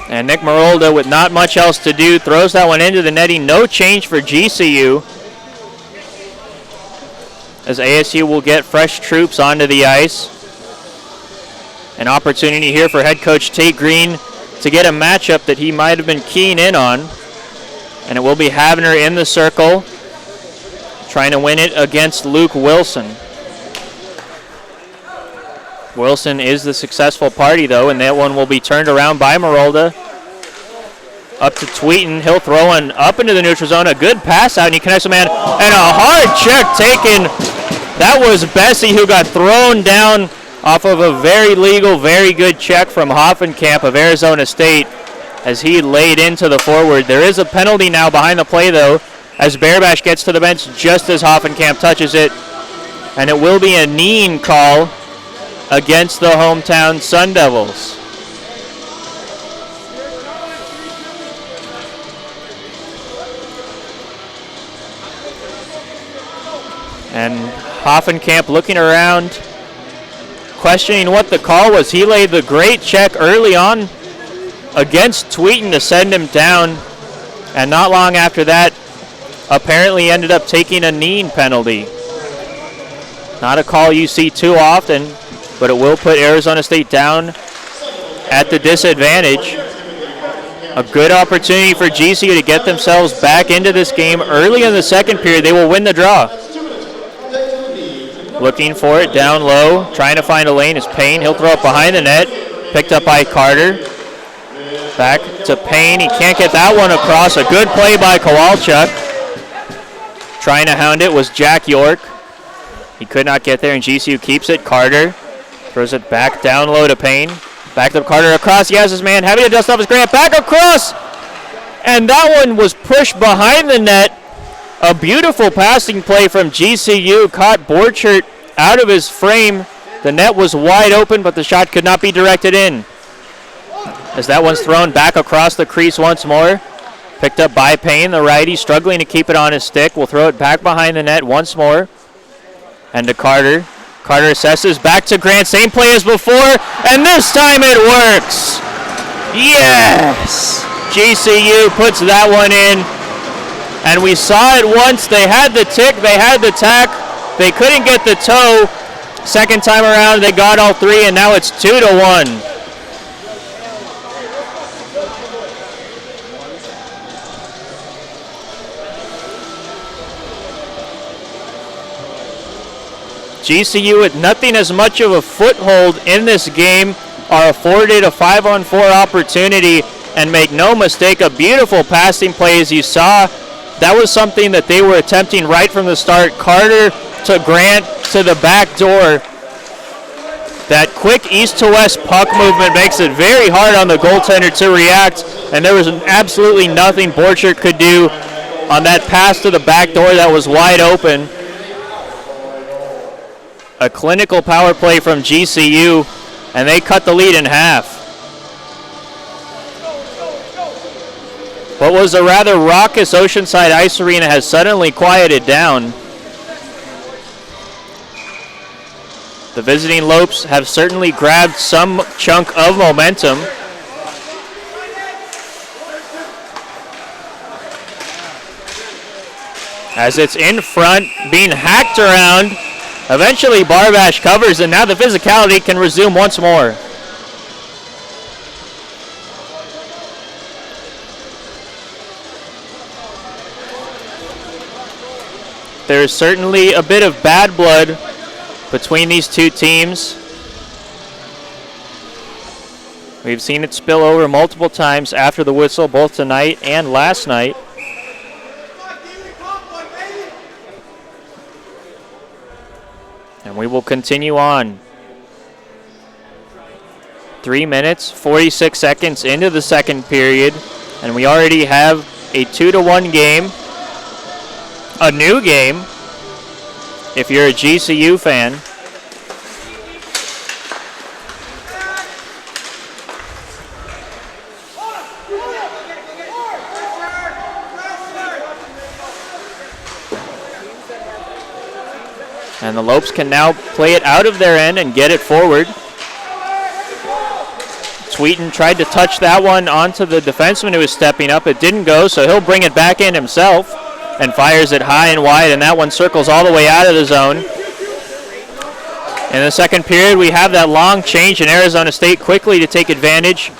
And Nick Marolda, with not much else to do, throws that one into the netting. No change for GCU, as ASU will get fresh troops onto the ice. An opportunity here for head coach Tate Green to get a matchup that he might have been keying in on. And it will be Havner in the circle, trying to win it against Luke Wilson. Wilson is the successful party, though, and that one will be turned around by Marolda. Up to Tweeten. He'll throw one up into the neutral zone. A good pass out, and he connects a man. And a hard check taken. That was Bessie, who got thrown down off of a very legal, very good check from Hoffenkamp of Arizona State as he laid into the forward. There is a penalty now behind the play, though, as Bearbash gets to the bench just as Hoffenkamp touches it. And it will be a kneeing call against the hometown Sun Devils. And Hoffenkamp looking around, questioning what the call was. He laid the great check early on against Tweeten to send him down, and not long after that, apparently ended up taking a kneeing penalty. Not a call you see too often, but it will put Arizona State down at the disadvantage. A good opportunity for GCU to get themselves back into this game early in the second period. They will win the draw. Looking for it down low, trying to find a lane is Payne. He'll throw it behind the net, picked up by Carter. Back to Payne. He can't get that one across. A good play by Kowalchuk. Trying to hound it was Jack York. He could not get there, and GCU keeps it. Carter throws it back down low to Payne. Back to Carter across. He has his man having to dust off his Grant. Back across! And that one was pushed behind the net. A beautiful passing play from GCU. Caught Borchert out of his frame. The net was wide open, but the shot could not be directed in. As that one's thrown back across the crease once more. Picked up by Payne, the righty, struggling to keep it on his stick. Will throw it back behind the net once more. And to Carter. Carter assesses, back to Grant, same play as before, and this time it works! Yes! GCU puts that one in, and we saw it once. They had the tick, they had the tack, they couldn't get the toe. Second time around, they got all three, and now it's 2-1. GCU, with nothing as much of a foothold in this game, are afforded a 5-on-4 opportunity, and make no mistake, a beautiful passing play as you saw. That was something that they were attempting right from the start. Carter to Grant to the back door. That quick east to west puck movement makes it very hard on the goaltender to react, and there was absolutely nothing Borchert could do on that pass to the back door that was wide open. A clinical power play from GCU, and they cut the lead in half. What was a rather raucous Oceanside Ice Arena has suddenly quieted down. The visiting Lopes have certainly grabbed some chunk of momentum. As it's in front, being hacked around. Eventually Barbash covers, and now the physicality can resume once more. There's certainly a bit of bad blood between these two teams. We've seen it spill over multiple times after the whistle, both tonight and last night. And we will continue on. 3 minutes, 46 seconds into the second period, and we already have a 2-1 game. A new game, if you're a GCU fan. And the Lopes can now play it out of their end and get it forward. Sweeten tried to touch that one onto the defenseman who was stepping up. It didn't go, so he'll bring it back in himself and fires it high and wide, and that one circles all the way out of the zone. In the second period, we have that long change in Arizona State quickly to take advantage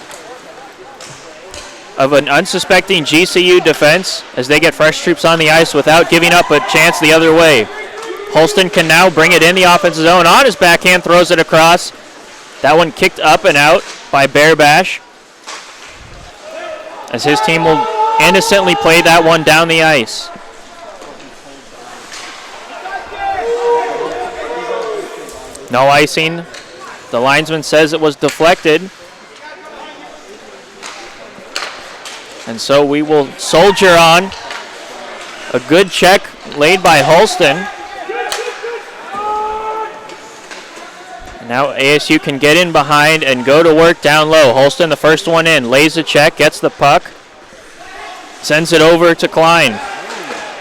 of an unsuspecting GCU defense as they get fresh troops on the ice without giving up a chance the other way. Holston can now bring it in the offensive zone. On his backhand, throws it across. That one kicked up and out by Bearbash, as his team will innocently play that one down the ice. No icing. The linesman says it was deflected. And so we will soldier on. A good check laid by Holston. Now ASU can get in behind and go to work down low. Holston, the first one in, lays the check, gets the puck, sends it over to Klein.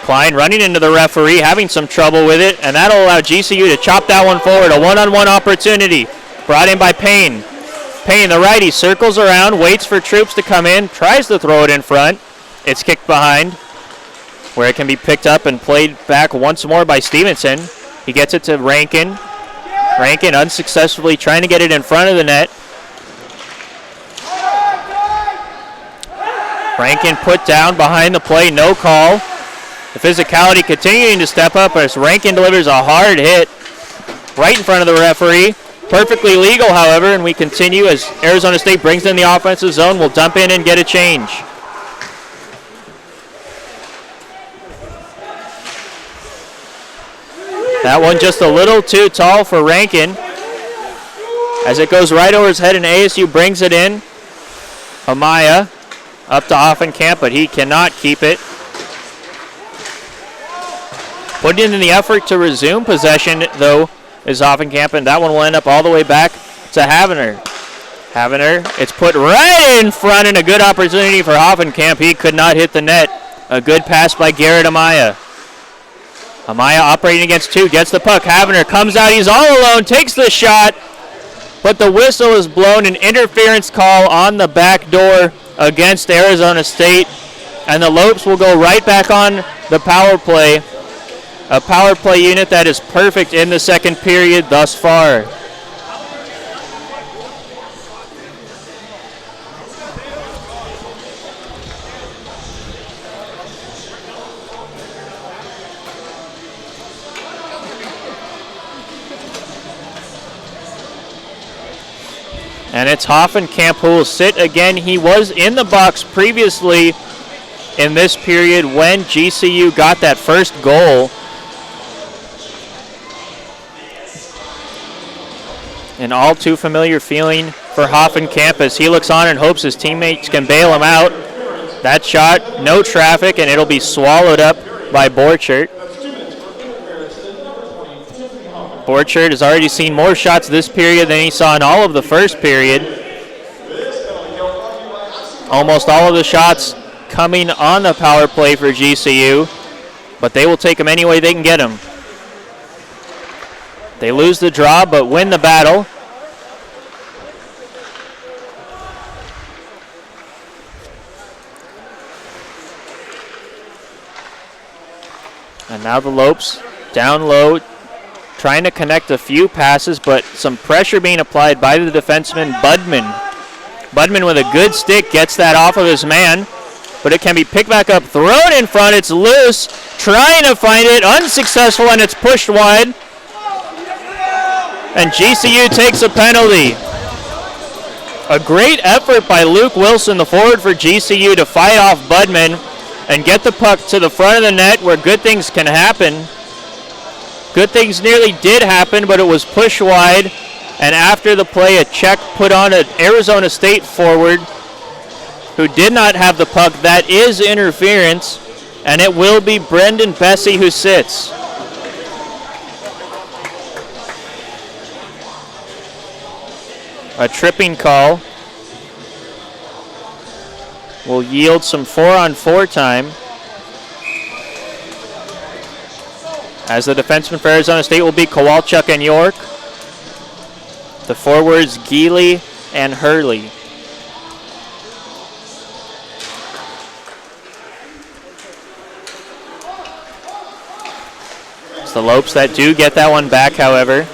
Klein running into the referee, having some trouble with it, and that'll allow GCU to chop that one forward. A one-on-one opportunity brought in by Payne. Payne, the righty, circles around, waits for troops to come in, tries to throw it in front. It's kicked behind, where it can be picked up and played back once more by Stevenson. He gets it to Rankin. Rankin unsuccessfully trying to get it in front of the net. Rankin put down behind the play, no call. The physicality continuing to step up as Rankin delivers a hard hit right in front of the referee. Perfectly legal, however, and we continue as Arizona State brings in the offensive zone. We'll dump in and get a change. That one just a little too tall for Rankin as it goes right over his head, and ASU brings it in. Amaya up to Offenkamp, but he cannot keep it. Putting in the effort to resume possession, though, is Offenkamp, and that one will end up all the way back to Havener. Havener, it's put right in front and a good opportunity for Hoffenkamp. He could not hit the net. A good pass by Garrett Amaya. Amaya operating against two, gets the puck. Havener comes out, he's all alone, takes the shot, but the whistle is blown, an interference call on the back door against Arizona State, and the Lopes will go right back on the power play. A power play unit that is perfect in the second period thus far. And it's Hoffenkamp who will sit again. He was in the box previously in this period when GCU got that first goal. An all too familiar feeling for Hoffenkamp as he looks on and hopes his teammates can bail him out. That shot, no traffic, and it'll be swallowed up by Borchert. Borchert has already seen more shots this period than he saw in all of the first period. Almost all of the shots coming on the power play for GCU, but they will take them any way they can get them. They lose the draw but win the battle. And now the Lopes down low, trying to connect a few passes, but some pressure being applied by the defenseman, Budman. Budman with a good stick gets that off of his man, but it can be picked back up, thrown in front, it's loose, trying to find it, unsuccessful, and it's pushed wide. And GCU takes a penalty. A great effort by Luke Wilson, the forward for GCU, to fight off Budman and get the puck to the front of the net where good things can happen. Good things nearly did happen, but it was pushed wide. And after the play, a check put on an Arizona State forward who did not have the puck. That is interference, and it will be Brendan Bessie who sits. A tripping call will yield some 4-on-4 time, as the defenseman for Arizona State will be Kowalchuk and York. The forwards, Geely and Hurley. It's the Lopes that do get that one back, however.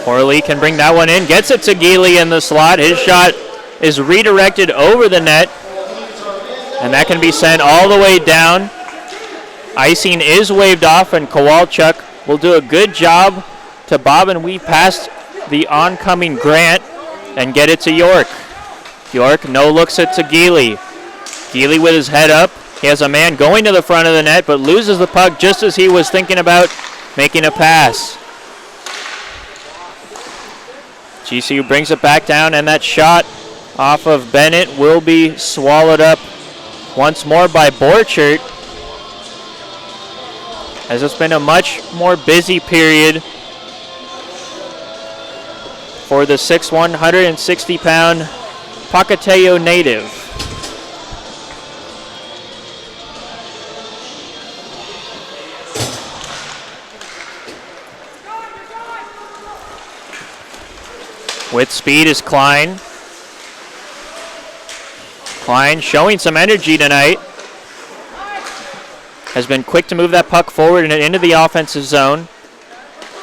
Horley can bring that one in, gets it to Geely in the slot. His shot is redirected over the net, and that can be sent all the way down. Icing is waved off, and Kowalchuk will do a good job to bob and weave past the oncoming Grant and get it to York. York no looks it to Geely. Geely with his head up. He has a man going to the front of the net, but loses the puck just as he was thinking about making a pass. GCU brings it back down, and that shot off of Bennett will be swallowed up once more by Borchert, as it's been a much more busy period for the 6'1", 160-pound Pocateo native. With speed is Klein. Klein showing some energy tonight. Has been quick to move that puck forward and into the offensive zone.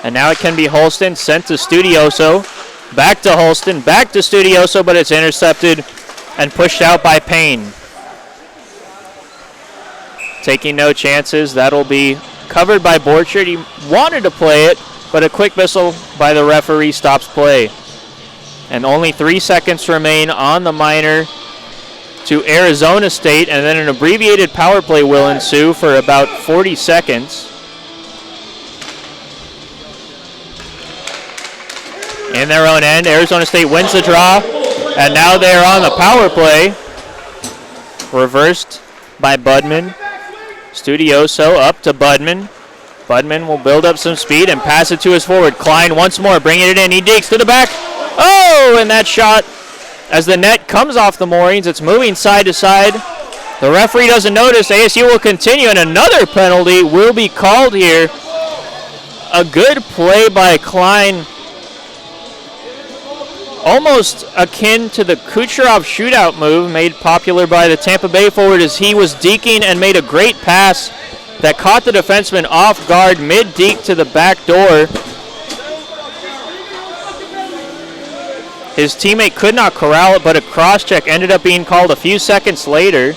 And now it can be Holston, sent to Studioso. Back to Holston, back to Studioso, but it's intercepted and pushed out by Payne. Taking no chances. That'll be covered by Borchert. He wanted to play it, but a quick whistle by the referee stops play. And only 3 seconds remain on the minor to Arizona State, and then an abbreviated power play will ensue for about 40 seconds. In their own end, Arizona State wins the draw, and now they're on the power play. Reversed by Budman. Studioso up to Budman. Budman will build up some speed and pass it to his forward. Klein once more, bringing it in. He digs to the back. Oh, and that shot, as the net comes off the moorings, it's moving side to side. The referee doesn't notice. ASU will continue, and another penalty will be called here. A good play by Klein, almost akin to the Kucherov shootout move made popular by the Tampa Bay forward, as he was deking and made a great pass that caught the defenseman off guard mid-deke to the back door. His teammate could not corral it, but a cross-check ended up being called a few seconds later.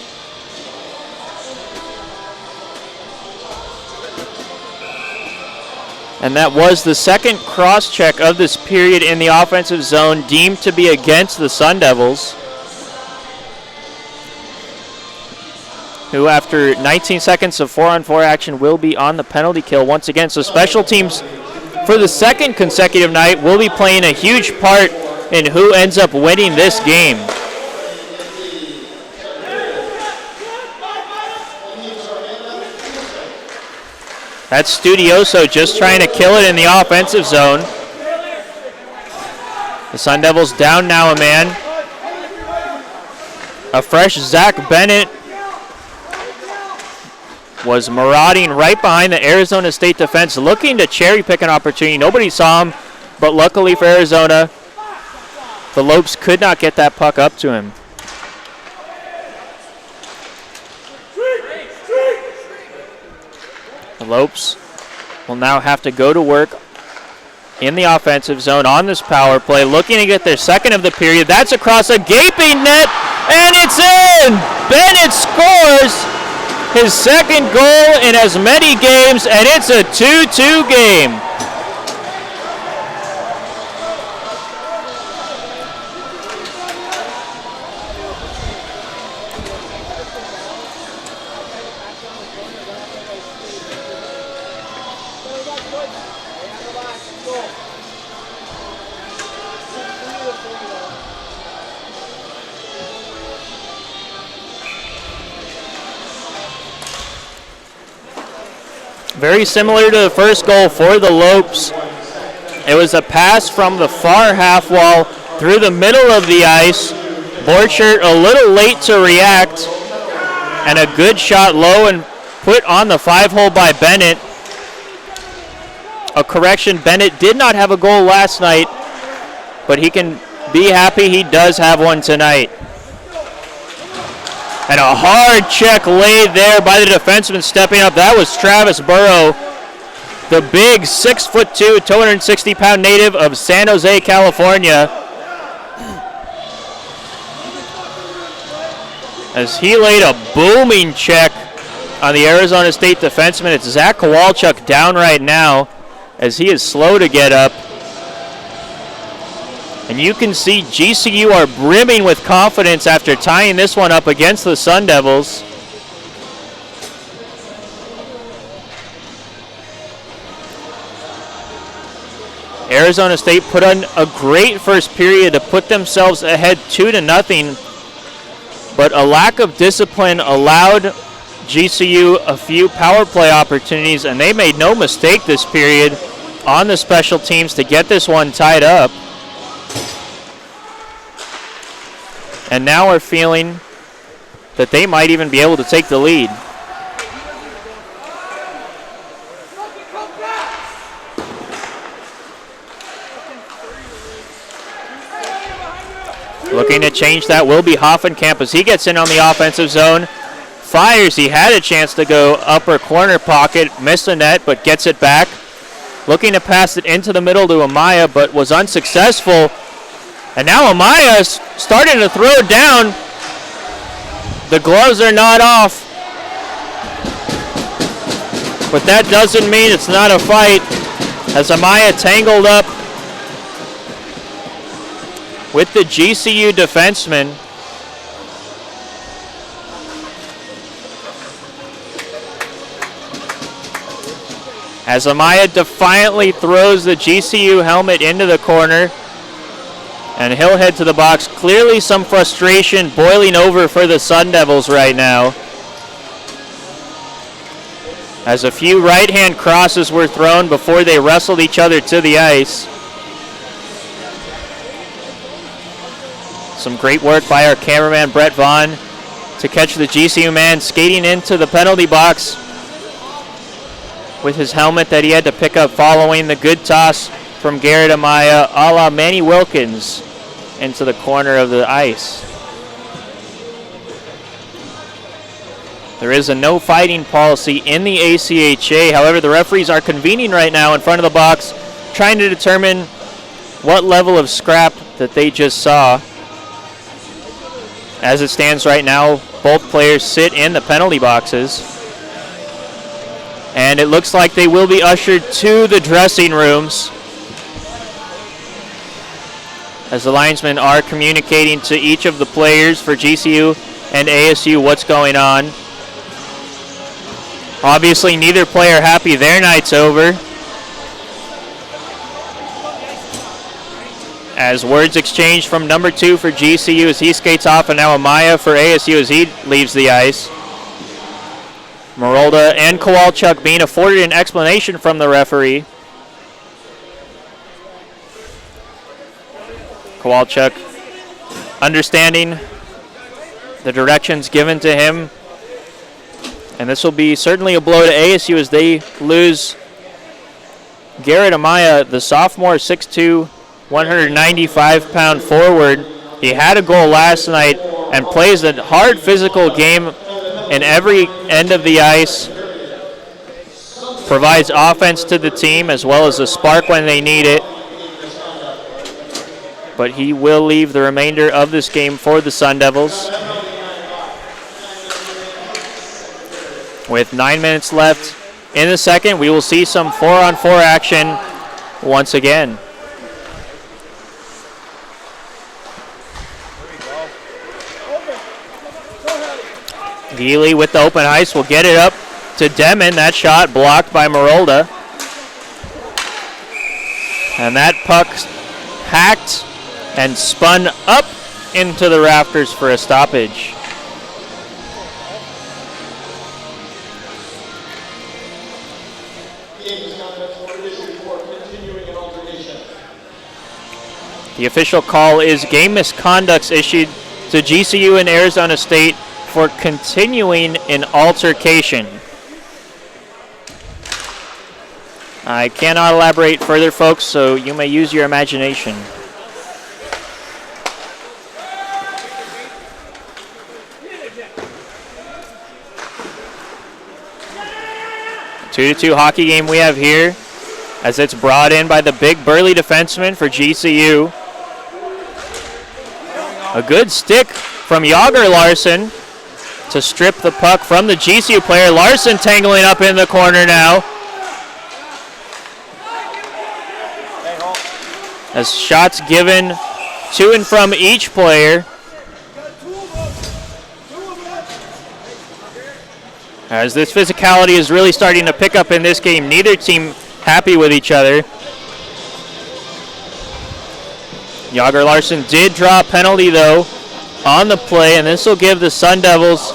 And that was the second cross-check of this period in the offensive zone, deemed to be against the Sun Devils, who after 19 seconds of 4-on-4 action will be on the penalty kill once again. So special teams for the second consecutive night will be playing a huge part in who ends up winning this game. That's Studioso just trying to kill it in the offensive zone. The Sun Devils down now a man. A fresh Zach Bennett was marauding right behind the Arizona State defense, looking to cherry pick an opportunity. Nobody saw him, but luckily for Arizona, the Lopes could not get that puck up to him. The Lopes will now have to go to work in the offensive zone on this power play, looking to get their second of the period. That's across a gaping net, and it's in! Bennett scores his second goal in as many games, and it's a 2-2 game. Very similar to the first goal for the Lopes. It was a pass from the far half wall through the middle of the ice. Borchert a little late to react, and a good shot low and put on the 5-hole by Bennett. A correction, Bennett did not have a goal last night, but he can be happy he does have one tonight. And a hard check laid there by the defenseman stepping up. That was Travis Burrow, the big 6'2", 260-pound native of San Jose, California. As he laid a booming check on the Arizona State defenseman. It's Zach Kowalchuk down right now as he is slow to get up. And you can see GCU are brimming with confidence after tying this one up against the Sun Devils. Arizona State put on a great first period to put themselves ahead 2-0, but a lack of discipline allowed GCU a few power play opportunities, and they made no mistake this period on the special teams to get this one tied up. And now are feeling that they might even be able to take the lead. Looking to change that will be Hoffenkamp as he gets in on the offensive zone. Fires, he had a chance to go upper corner pocket, missed the net, but gets it back. Looking to pass it into the middle to Amaya, but was unsuccessful. And now Amaya's starting to throw it down. The gloves are not off. But that doesn't mean it's not a fight, as Amaya tangled up with the GCU defenseman. As Amaya defiantly throws the GCU helmet into the corner. And he'll head to the box. Clearly some frustration boiling over for the Sun Devils right now. as a few right-hand crosses were thrown before they wrestled each other to the ice. Some great work by our cameraman, Brett Vaughn, to catch the GCU man skating into the penalty box with his helmet that he had to pick up following the good toss from Garrett Amaya, a la Manny Wilkins, into the corner of the ice. There is a no fighting policy in the ACHA. However, the referees are convening right now in front of the box, trying to determine what level of scrap that they just saw. As it stands right now, both players sit in the penalty boxes. And it looks like they will be ushered to the dressing rooms, as the linesmen are communicating to each of the players for GCU and ASU what's going on. Obviously, neither player happy their night's over, as words exchanged from number 2 for GCU as he skates off, and now Amaya for ASU as he leaves the ice. Marolda and Kowalchuk being afforded an explanation from the referee. Kowalchuk understanding the directions given to him. And this will be certainly a blow to ASU as they lose Garrett Amaya, the sophomore, 6'2", 195-pound forward. He had a goal last night and plays a hard physical game in every end of the ice. Provides offense to the team as well as a spark when they need it. But he will leave the remainder of this game for the Sun Devils. With 9 minutes left in the second, we will see some 4-on-4 action once again. Geely with the open ice will get it up to Demon. That shot blocked by Marolda. And that puck hacked and spun up into the rafters for a stoppage. The official call is game misconducts issued to GCU and Arizona State for continuing an altercation. I cannot elaborate further, folks, so you may use your imagination. A 2-2 hockey game we have here, as it's brought in by the big burly defenseman for GCU. A good stick from Yager Larson to strip the puck from the GCU player. Larson tangling up in the corner now, as shots given to and from each player. As this physicality is really starting to pick up in this game, neither team happy with each other. Yager Larson did draw a penalty, though, on the play, and this will give the Sun Devils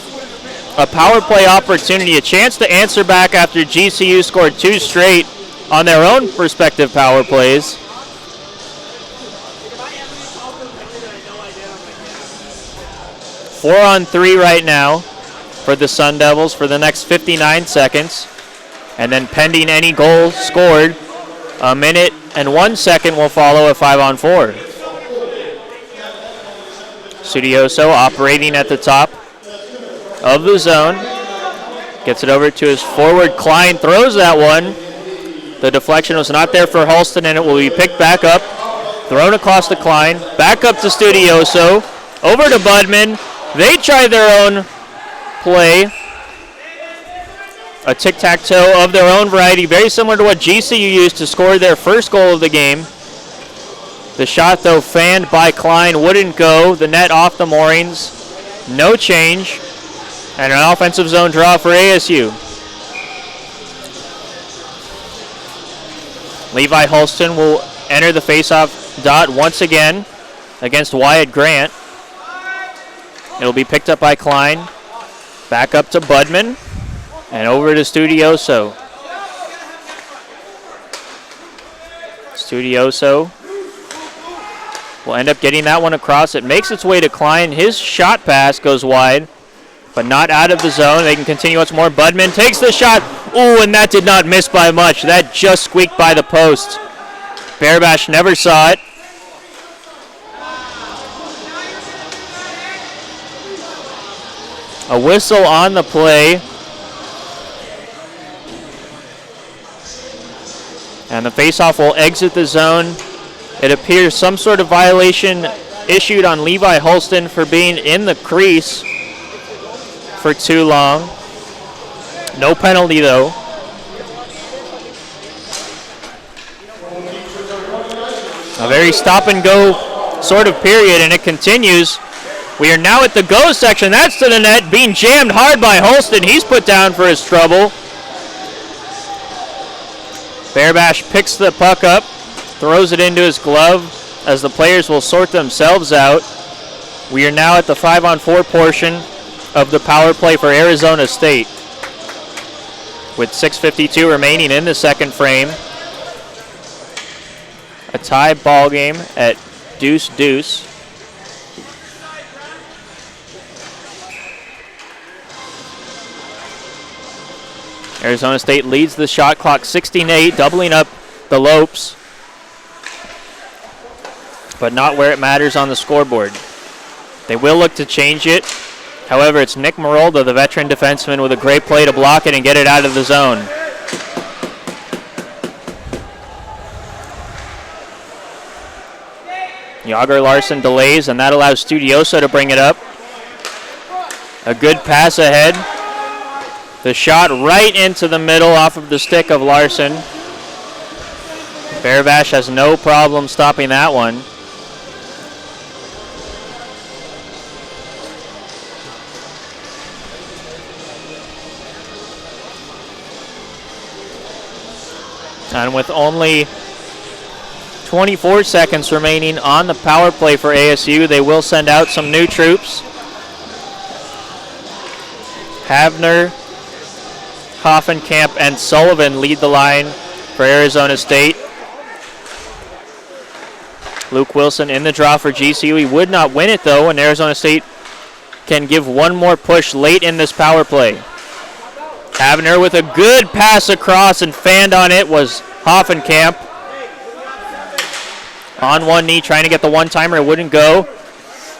a power play opportunity, a chance to answer back after GCU scored 2 straight on their own respective power plays. Four on 3 right now for the Sun Devils for the next 59 seconds. And then pending any goal scored, a minute and 1 second will follow a 5-on-4. Studioso operating at the top of the zone. Gets it over to his forward. Klein throws that one. The deflection was not there for Halston, and it will be picked back up. Thrown across the Klein. Back up to Studioso. Over to Budman. They try their own play. A tic-tac-toe of their own variety, very similar to what GCU used to score their first goal of the game. The shot, though, fanned by Klein, wouldn't go. The net off the moorings. No change. And an offensive zone draw for ASU. Levi Holston will enter the faceoff dot once again against Wyatt Grant. It'll be picked up by Klein. Back up to Budman. And over to Studioso. Studioso will end up getting that one across. It makes its way to Klein. His shot pass goes wide, but not out of the zone. They can continue once more. Budman takes the shot. Ooh, and that did not miss by much. That just squeaked by the post. Bearbash never saw it. A whistle on the play. And the faceoff will exit the zone. It appears some sort of violation issued on Levi Holston for being in the crease for too long. No penalty though. A very stop and go sort of period, and it continues. We are now at the go section. That's to the net, being jammed hard by Holston. He's put down for his trouble. Bearbash picks the puck up, throws it into his glove as the players will sort themselves out. We are now at the 5-on-4 portion of the power play for Arizona State, with 6:52 remaining in the second frame. A tie ball game at deuce-deuce. Arizona State leads the shot clock 16-8, doubling up the Lopes, but not where it matters on the scoreboard. They will look to change it. However, it's Nick Marolda, the veteran defenseman, with a great play to block it and get it out of the zone. Yager Larson delays, and that allows Studioso to bring it up. A good pass ahead. The shot right into the middle off of the stick of Larson. Bearbash has no problem stopping that one. And with only 24 seconds remaining on the power play for ASU, they will send out some new troops. Havner, Hoffenkamp, and Sullivan lead the line for Arizona State. Luke Wilson in the draw for GCU. He would not win it though, and Arizona State can give one more push late in this power play. Havner with a good pass across, and fanned on it was Hoffenkamp. On one knee trying to get the one-timer, it wouldn't go.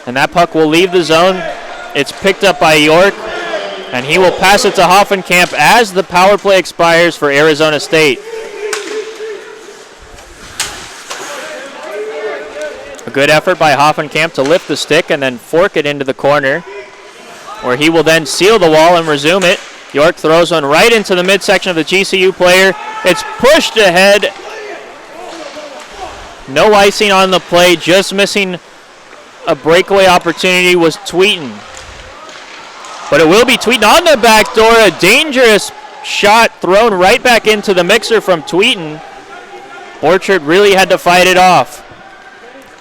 And that puck will leave the zone. It's picked up by York, and he will pass it to Hoffenkamp as the power play expires for Arizona State. A good effort by Hoffenkamp to lift the stick and then fork it into the corner, where he will then seal the wall and resume it. York throws one right into the midsection of the GCU player. It's pushed ahead. No icing on the play, just missing a breakaway opportunity was Tweeten. But it will be Tweeten on the back door. A dangerous shot thrown right back into the mixer from Tweeten. Orchard really had to fight it off.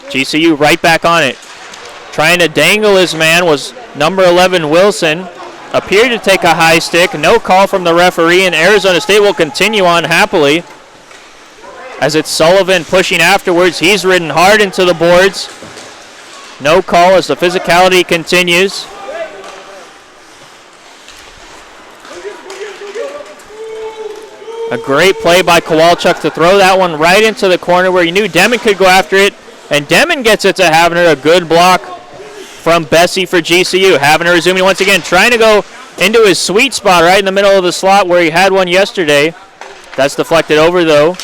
GCU right back on it. Trying to dangle his man was number 11 Wilson. Appeared to take a high stick. No call from the referee, and Arizona State will continue on happily. As it's Sullivan pushing afterwards. He's ridden hard into the boards. No call as the physicality continues. A great play by Kowalchuk to throw that one right into the corner where you knew Demon could go after it. And Demon gets it to Havner. A good block from Bessie for GCU. Havner resuming once again, trying to go into his sweet spot right in the middle of the slot where he had one yesterday. That's deflected over though.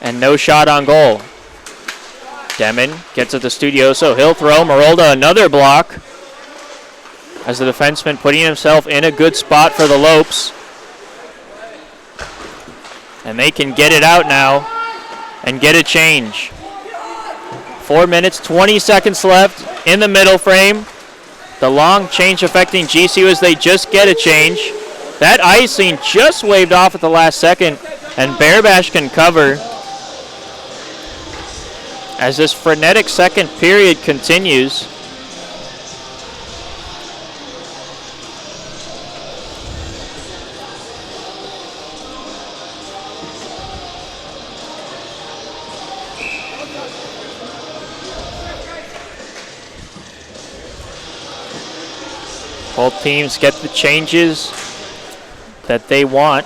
And no shot on goal. Demon gets it to Studioso. He'll throw. Marolda another block. As the defenseman putting himself in a good spot for the Lopes. And they can get it out now and get a change. 4 minutes, 20 seconds left in the middle frame. The long change affecting GCU as they just get a change. That icing just waved off at the last second, and Bearbash can cover. As this frenetic second period continues. Both teams get the changes that they want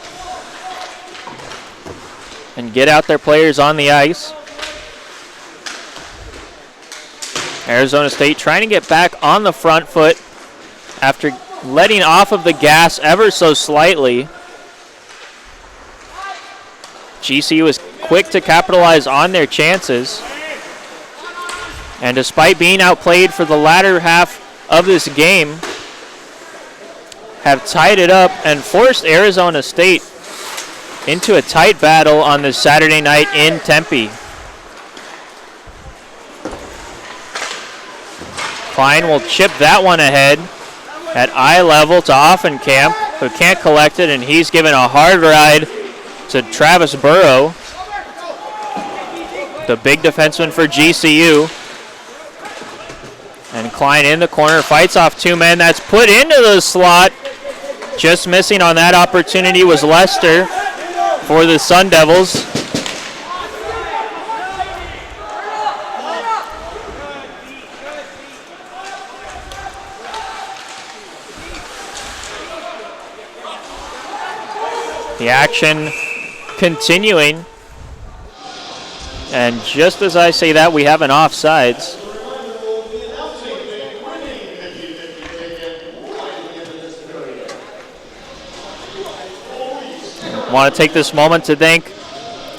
and get out their players on the ice. Arizona State trying to get back on the front foot after letting off of the gas ever so slightly. GCU is quick to capitalize on their chances. And despite being outplayed for the latter half of this game, have tied it up and forced Arizona State into a tight battle on this Saturday night in Tempe. Klein will chip that one ahead at eye level to Offenkamp, who can't collect it, and he's given a hard ride to Travis Burrow, the big defenseman for GCU. And Klein in the corner, fights off two men. That's put into the slot. Just missing on that opportunity was Lester for the Sun Devils. The action continuing. And just as I say that, we have an offsides. I want to take this moment to thank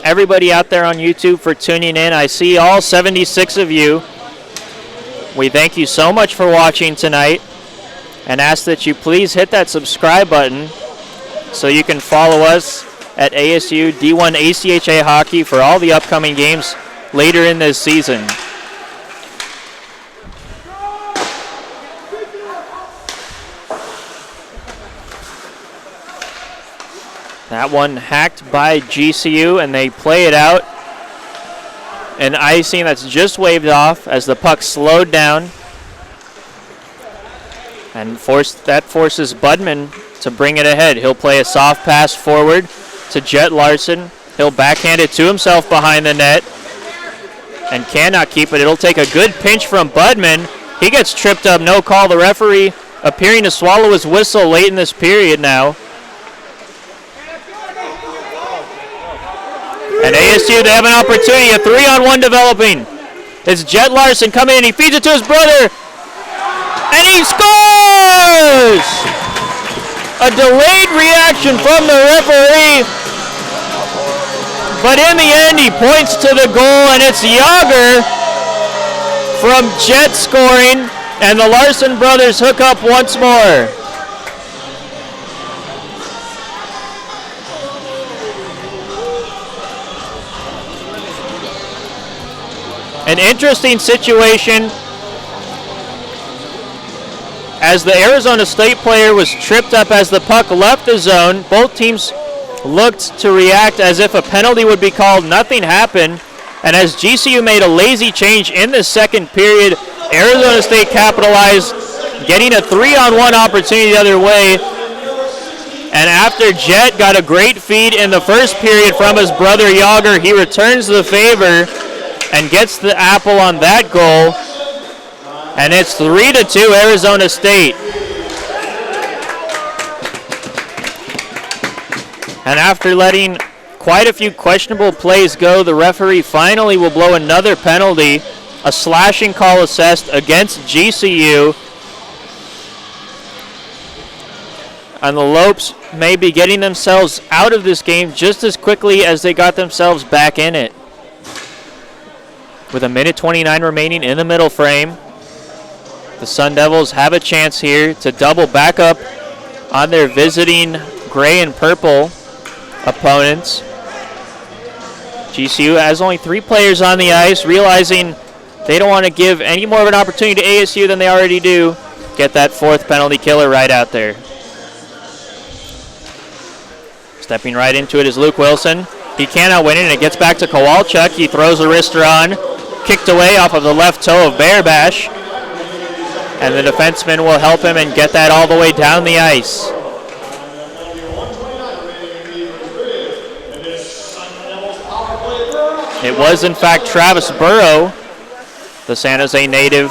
everybody out there on YouTube for tuning in. I see all 76 of you. We thank you so much for watching tonight and ask that you please hit that subscribe button so you can follow us at ASU D1 ACHA Hockey for all the upcoming games later in this season. That one hacked by GCU, and they play it out. An icing that's just waved off as the puck slowed down. And that forces Budman to bring it ahead. He'll play a soft pass forward to Jet Larson. He'll backhand it to himself behind the net and cannot keep it. It'll take a good pinch from Budman. He gets tripped up, no call. The referee appearing to swallow his whistle late in this period now. And ASU, they have an opportunity, a 3-on-1 developing. It's Jet Larson coming in, he feeds it to his brother, and he scores! A delayed reaction from the referee, but in the end he points to the goal, and it's Yager from Jet scoring, and the Larson brothers hook up once more. An interesting situation as the Arizona State player was tripped up as the puck left the zone. Both teams looked to react as if a penalty would be called. Nothing happened. And as GCU made a lazy change in the second period, Arizona State capitalized, getting a 3-on-1 opportunity the other way. And after Jet got a great feed in the first period from his brother Yager, he returns the favor and gets the apple on that goal. And it's 3-2 Arizona State. And after letting quite a few questionable plays go, the referee finally will blow another penalty, a slashing call assessed against GCU. And the Lopes may be getting themselves out of this game just as quickly as they got themselves back in it. With a minute 29 remaining in the middle frame, the Sun Devils have a chance here to double back up on their visiting gray and purple opponents. GCU has only 3 players on the ice, realizing they don't want to give any more of an opportunity to ASU than they already do. Get that 4th penalty killer right out there. Stepping right into it is Luke Wilson. He cannot win it, and it gets back to Kowalchuk. He throws a wrister on. Kicked away off of the left toe of Bearbash. And the defenseman will help him and get that all the way down the ice. It was, in fact, Travis Burrow, the San Jose native,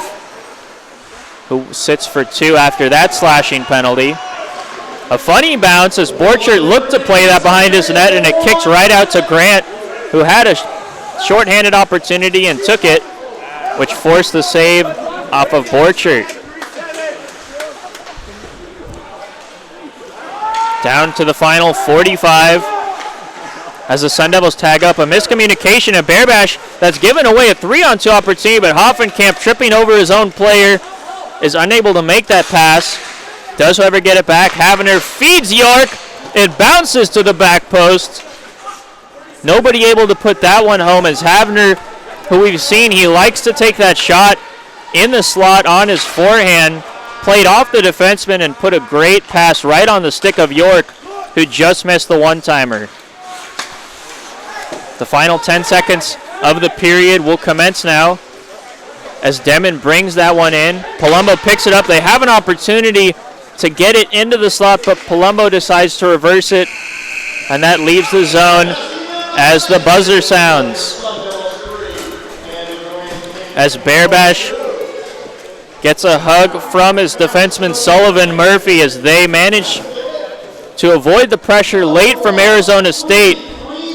who sits for 2 after that slashing penalty. A funny bounce as Borchert looked to play that behind his net, and it kicks right out to Grant, who had a shorthanded opportunity and took it, which forced the save off of Borchert. Down to the final 45 as the Sun Devils tag up a miscommunication at Bearbash that's given away a 3-on-2 opportunity, but Hoffenkamp, tripping over his own player, is unable to make that pass. Does, however, get it back. Havener feeds York. It bounces to the back post. Nobody able to put that one home as Havener, who we've seen, he likes to take that shot in the slot on his forehand, played off the defenseman and put a great pass right on the stick of York, who just missed the one-timer. The final 10 seconds of the period will commence now as Demon brings that one in. Palumbo picks it up. They have an opportunity to get it into the slot, but Palumbo decides to reverse it, and that leaves the zone as the buzzer sounds. As Bearbash gets a hug from his defenseman Sullivan Murphy as they manage to avoid the pressure late from Arizona State,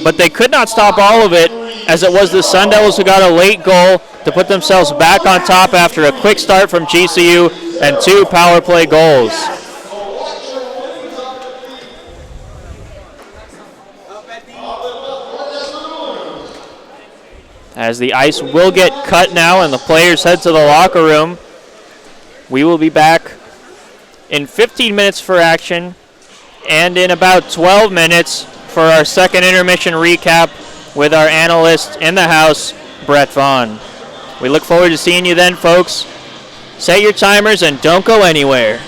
but they could not stop all of it, as it was the Sun Devils who got a late goal to put themselves back on top after a quick start from GCU and 2 power play goals. As the ice will get cut now and the players head to the locker room, we will be back in 15 minutes for action and in about 12 minutes for our second intermission recap with our analyst in the house, Brett Vaughn. We look forward to seeing you then, folks. Set your timers and don't go anywhere.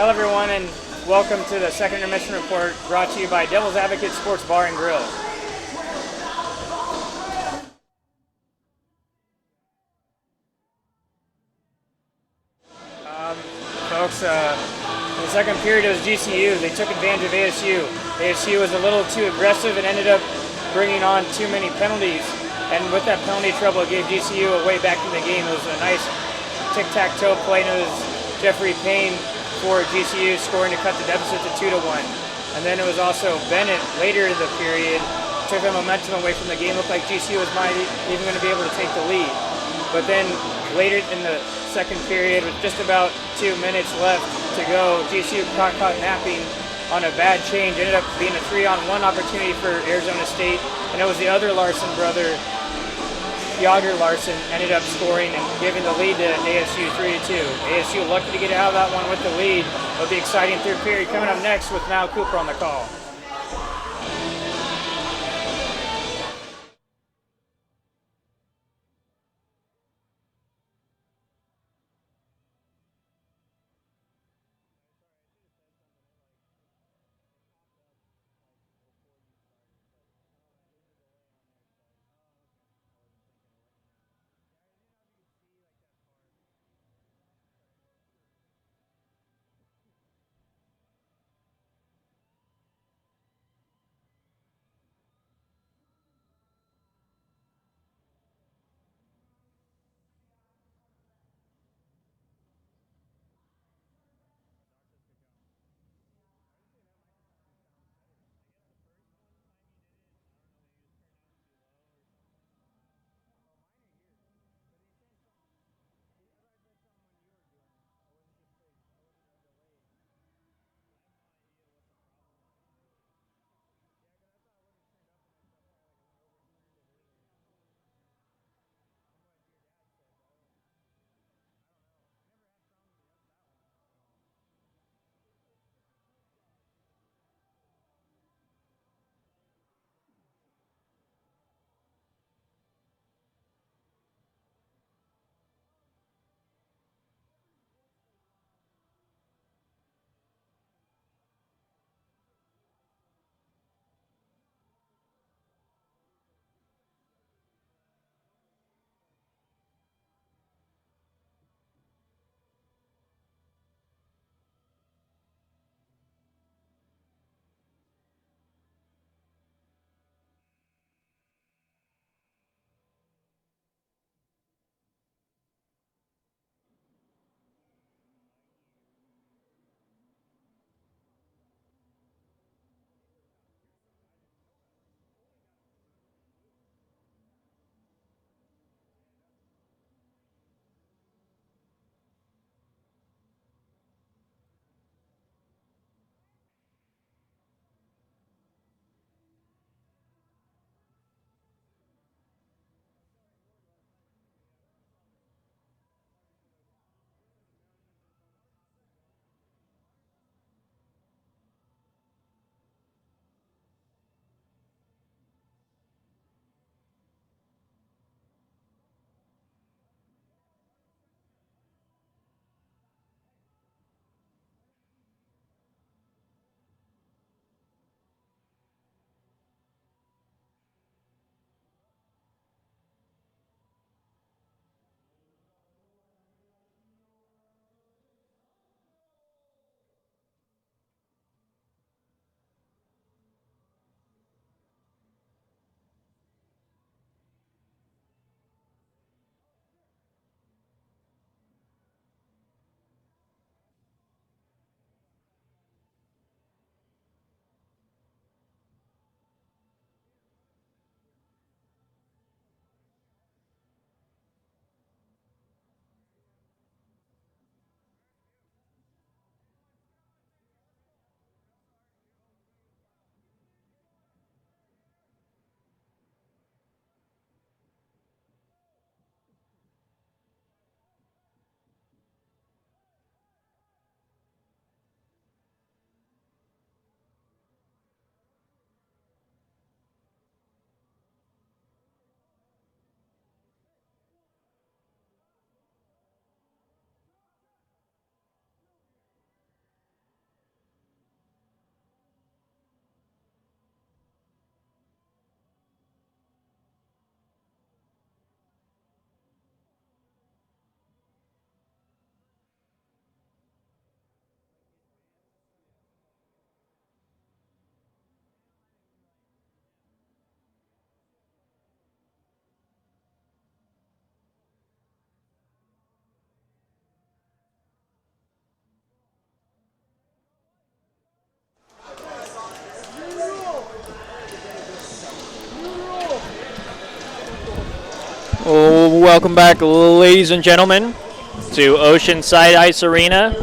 Hello everyone and welcome to the second intermission report brought to you by Devil's Advocate Sports Bar and Grill. Folks, in the second period it was GCU. They took advantage of ASU. ASU was a little too aggressive and ended up bringing on too many penalties. And with that penalty trouble, it gave GCU a way back in the game. It was a nice tic-tac-toe play, and it was Jeffrey Payne for GCU scoring to cut the deficit to 2-1. And then it was also Bennett later in the period, took the momentum away from the game. Looked like GCU was even going to be able to take the lead. But then later in the second period, with just about 2 minutes left to go, GCU got caught napping on a bad change. Ended up being a 3-on-1 opportunity for Arizona State, and it was the other Larson brother, Yager Larson, ended up scoring and giving the lead to ASU 3-2. ASU lucky to get out of that one with the lead. It'll be exciting third period coming up next with Niall Cooper on the call. Welcome back, ladies and gentlemen, to Oceanside Ice Arena.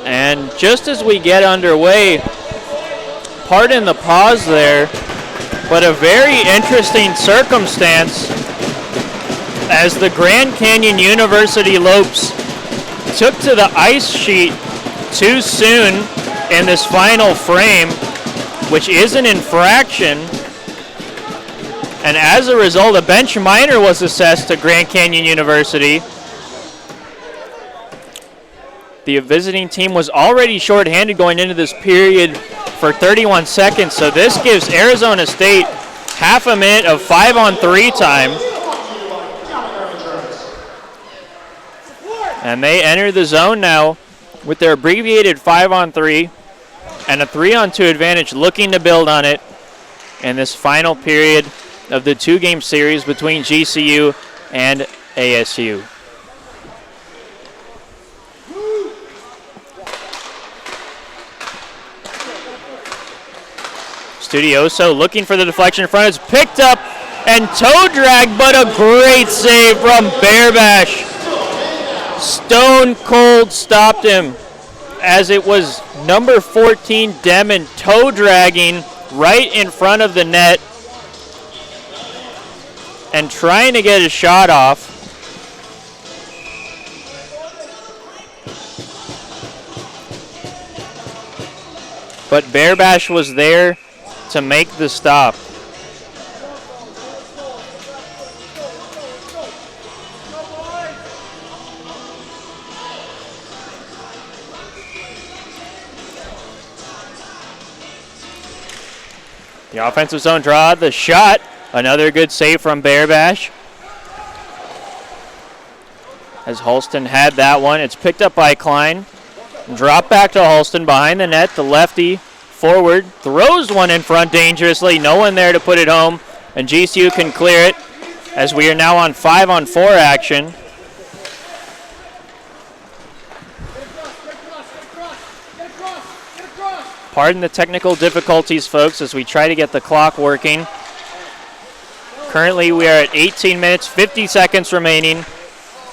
And just as we get underway, pardon the pause there, but a very interesting circumstance as the Grand Canyon University Lopes took to the ice sheet too soon in this final frame, which is an infraction. And as a result, a bench minor was assessed to Grand Canyon University. The visiting team was already shorthanded going into this period for 31 seconds, so this gives Arizona State half a minute of 5-on-3 time. And they enter the zone now with their abbreviated 5-on-3 and a 3-on-2 advantage, looking to build on it in this final period of the two-game series between GCU and ASU. Studioso looking for the deflection in front. It's picked up and toe dragged, but a great save from Bearbash. Stone cold stopped him as it was number 14 Demon toe dragging right in front of the net and trying to get a shot off. But Bearbash was there to make the stop. The offensive zone draw, the shot, another good save from Bearbash. As Holston had that one, it's picked up by Klein. Drop back to Holston behind the net, the lefty forward, throws one in front dangerously, no one there to put it home, and GCU can clear it as we are now on 5-on-4 action. Pardon the technical difficulties, folks, as we try to get the clock working. Currently we are at 18 minutes, 50 seconds remaining,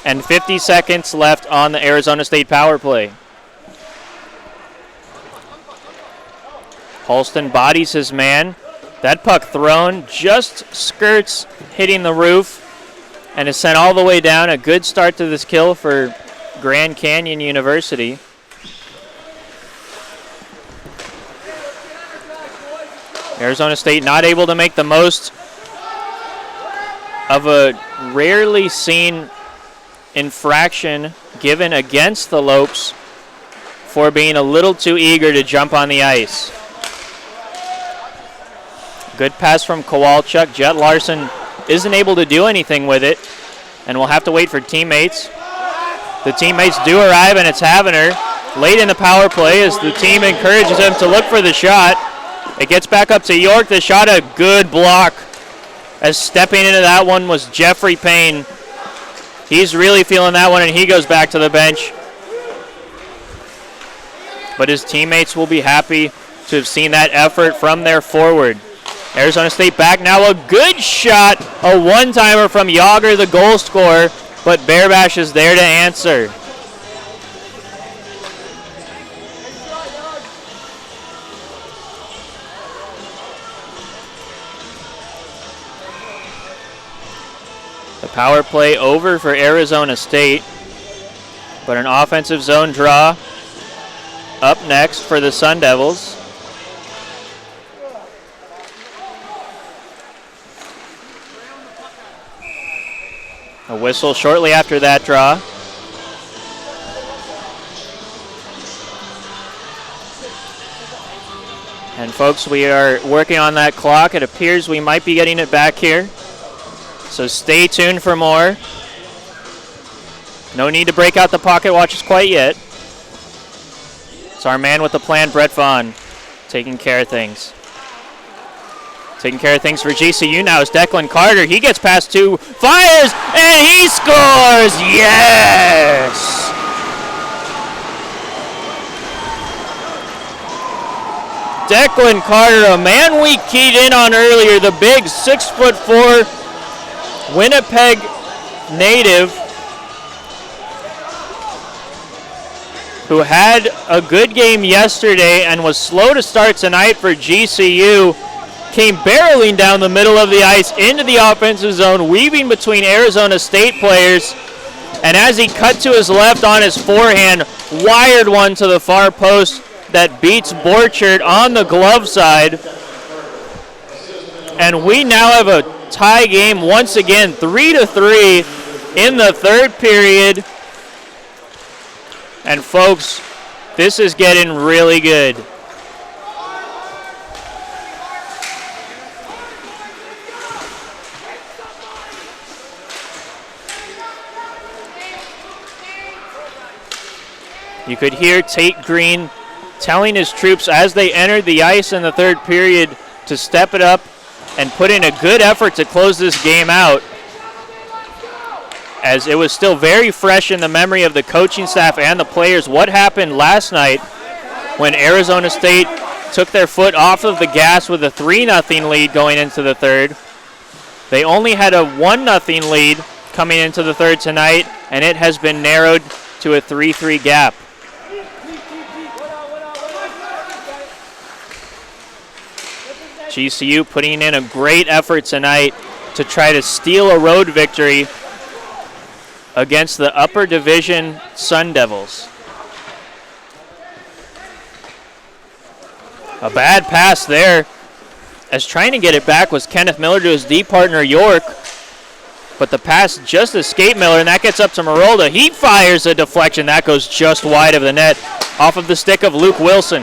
and 50 seconds left on the Arizona State power play. Holston bodies his man. That puck thrown just skirts hitting the roof and is sent all the way down. A good start to this kill for Grand Canyon University. Arizona State not able to make the most of a rarely seen infraction given against the Lopes for being a little too eager to jump on the ice. Good pass from Kowalchuk. Jet Larson isn't able to do anything with it, and we'll have to wait for teammates. The teammates do arrive, and it's Havener late in the power play as the team encourages him to look for the shot. It gets back up to York. The shot, a good block, as stepping into that one was Jeffrey Payne. He's really feeling that one, and he goes back to the bench. But his teammates will be happy to have seen that effort from their forward. Arizona State back now, a good shot, a one-timer from Yager, the goal scorer, but Bearbash is there to answer. The power play over for Arizona State, but an offensive zone draw up next for the Sun Devils. A whistle shortly after that draw. And folks, we are working on that clock. It appears we might be getting it back here. So stay tuned for more. No need to break out the pocket watches quite yet. It's our man with the plan, Brett Vaughn, taking care of things. Taking care of things for GCU now is Declan Carter. He gets past two, fires, and he scores! Yes! Declan Carter, a man we keyed in on earlier, the big 6'4" Winnipeg native who had a good game yesterday and was slow to start tonight for GCU, came barreling down the middle of the ice into the offensive zone, weaving between Arizona State players, and as he cut to his left on his forehand, wired one to the far post that beats Borchert on the glove side. And we now have a tie game once again, 3-3 in the third period. And folks, this is getting really good. You could hear Tate Green telling his troops as they entered the ice in the third period to step it up and put in a good effort to close this game out, as it was still very fresh in the memory of the coaching staff and the players what happened last night when Arizona State took their foot off of the gas with a 3-0 lead going into the third. They only had a 1-0 lead coming into the third tonight, and it has been narrowed to a 3-3 gap. GCU putting in a great effort tonight to try to steal a road victory against the upper division Sun Devils. A bad pass there, as trying to get it back was Kenneth Miller to his D partner York, but the pass just escaped Miller, and that gets up to Marolda. He fires a deflection. That goes just wide of the net, off of the stick of Luke Wilson.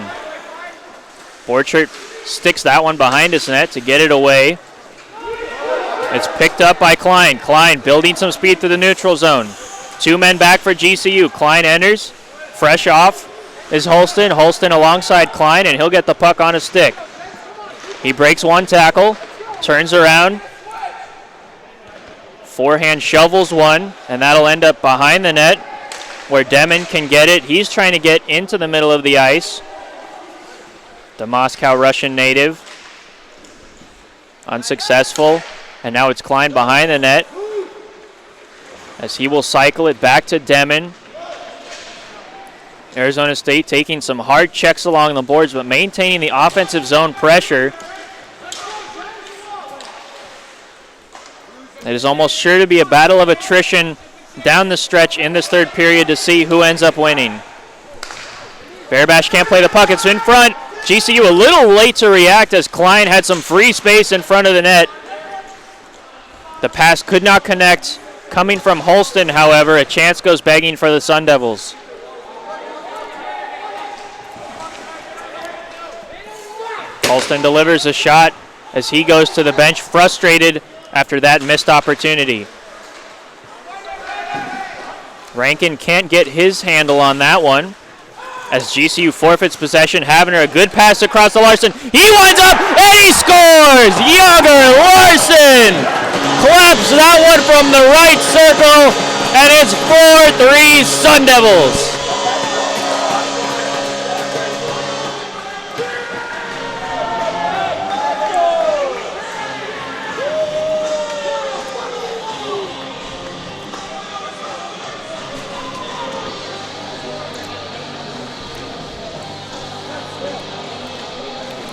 Borchert sticks that one behind his net to get it away. It's picked up by Klein. Klein building some speed through the neutral zone. Two men back for GCU. Klein enters. Fresh off is Holston. Holston alongside Klein, and he'll get the puck on his stick. He breaks one tackle, turns around. Forehand shovels one, and that'll end up behind the net where Demon can get it. He's trying to get into the middle of the ice. The Moscow Russian native. Unsuccessful. And now it's Klein behind the net, as he will cycle it back to Demon. Arizona State taking some hard checks along the boards, but maintaining the offensive zone pressure. It is almost sure to be a battle of attrition down the stretch in this third period to see who ends up winning. Bearbash can't play the puck. It's in front. GCU a little late to react as Klein had some free space in front of the net. The pass could not connect. Coming from Holston, however, a chance goes begging for the Sun Devils. Holston delivers a shot as he goes to the bench, frustrated after that missed opportunity. Rankin can't get his handle on that one, as GCU forfeits possession. Havner, a good pass across to Larson. He winds up and he scores! Yager Larson claps that one from the right circle, and it's 4-3 Sun Devils.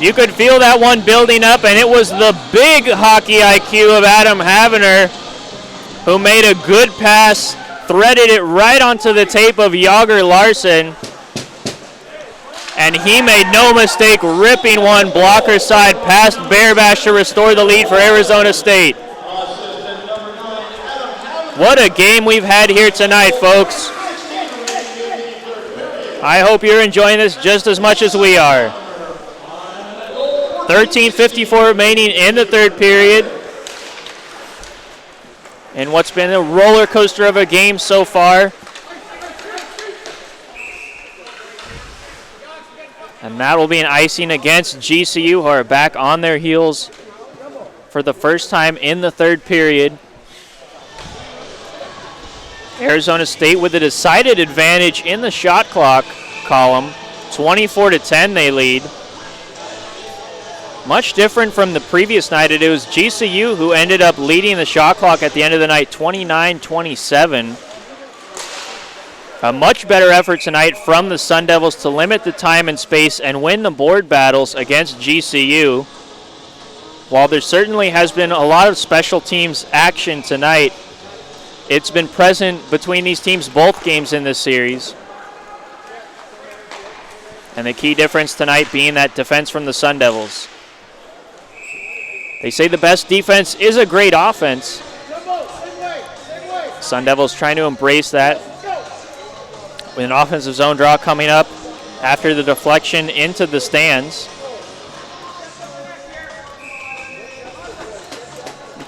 You could feel that one building up, and it was the big hockey IQ of Adam Havner who made a good pass, threaded it right onto the tape of Yager Larson, and he made no mistake ripping one blocker side past Bearbash to restore the lead for Arizona State. What a game we've had here tonight, folks. I hope you're enjoying this just as much as we are. 13:54 remaining in the third period, in what's been a roller coaster of a game so far. And that will be an icing against GCU, who are back on their heels for the first time in the third period. Arizona State with a decided advantage in the shot clock column. 24-10 they lead. Much different from the previous night. It was GCU who ended up leading the shot clock at the end of the night, 29-27. A much better effort tonight from the Sun Devils to limit the time and space and win the board battles against GCU. While there certainly has been a lot of special teams action tonight, it's been present between these teams both games in this series. And the key difference tonight being that defense from the Sun Devils. They say the best defense is a great offense. Sun Devils trying to embrace that with an offensive zone draw coming up after the deflection into the stands.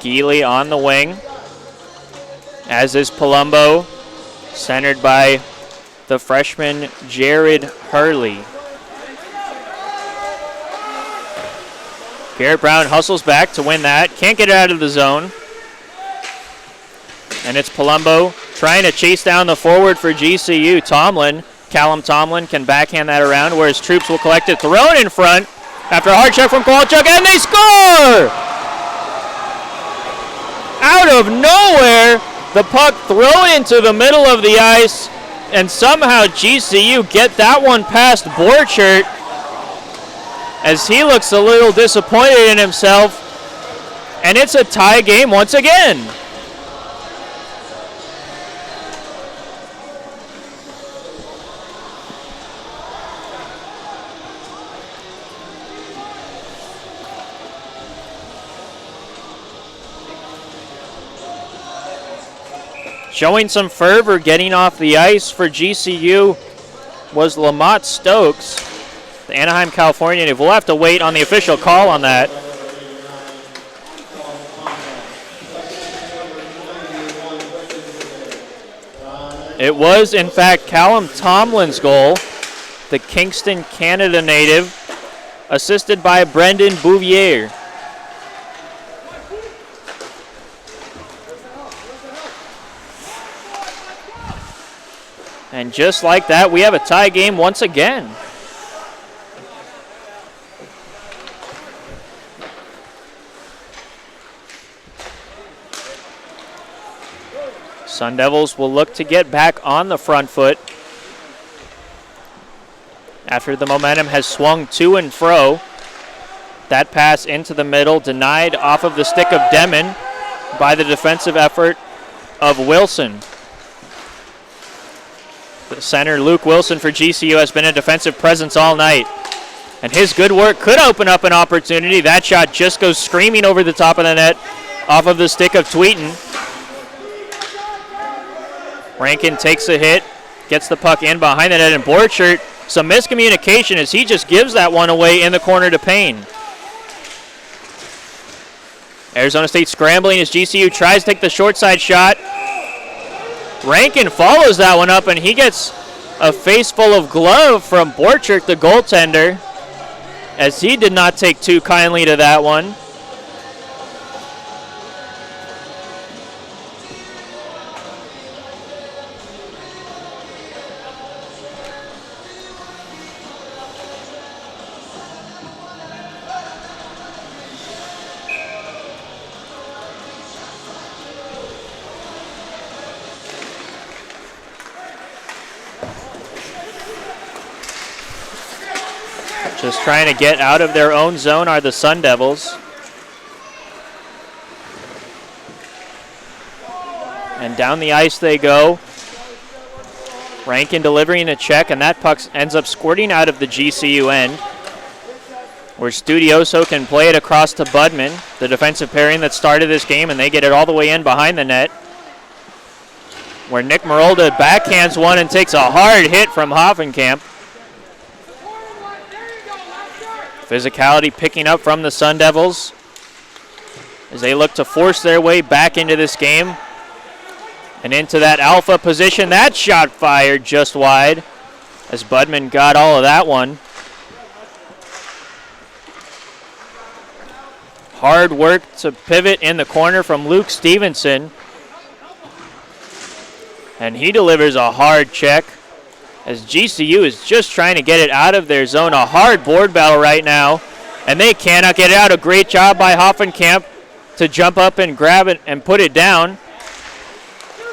Geely on the wing, as is Palumbo, centered by the freshman Jared Hurley. Garrett Brown hustles back to win that. Can't get it out of the zone. And it's Palumbo trying to chase down the forward for GCU. Callum Tomlin can backhand that around, where his troops will collect it. Thrown in front after a hard check from Kowalchuk, and they score! Out of nowhere, the puck thrown into the middle of the ice, and somehow GCU get that one past Borchert, as he looks a little disappointed in himself, and it's a tie game once again. Showing some fervor getting off the ice for GCU was Lamont Stokes, the Anaheim, California native. We'll have to wait on the official call on that. It was, in fact, Callum Tomlin's goal, the Kingston, Canada native, assisted by Brendan Bouvier. And just like that, we have a tie game once again. Sun Devils will look to get back on the front foot after the momentum has swung to and fro. That pass into the middle, denied off of the stick of Demon by the defensive effort of Wilson. The center, Luke Wilson for GCU, has been a defensive presence all night. And his good work could open up an opportunity. That shot just goes screaming over the top of the net off of the stick of Tweeten. Rankin takes a hit, gets the puck in behind the net, and Borchert, some miscommunication as he just gives that one away in the corner to Payne. Arizona State scrambling as GCU tries to take the short side shot. Rankin follows that one up, and he gets a face full of glove from Borchert, the goaltender, as he did not take too kindly to that one. Just trying to get out of their own zone are the Sun Devils. And down the ice they go. Rankin delivering a check, and that puck ends up squirting out of the GCU end, where Studioso can play it across to Budman, the defensive pairing that started this game, and they get it all the way in behind the net, where Nick Marolda backhands one and takes a hard hit from Hoffenkamp. Physicality picking up from the Sun Devils as they look to force their way back into this game and into that alpha position. That shot fired just wide as Budman got all of that one. Hard work to pivot in the corner from Luke Stevenson. And he delivers a hard check as GCU is just trying to get it out of their zone. A hard board battle right now, and they cannot get it out. A great job by Hoffenkamp to jump up and grab it and put it down.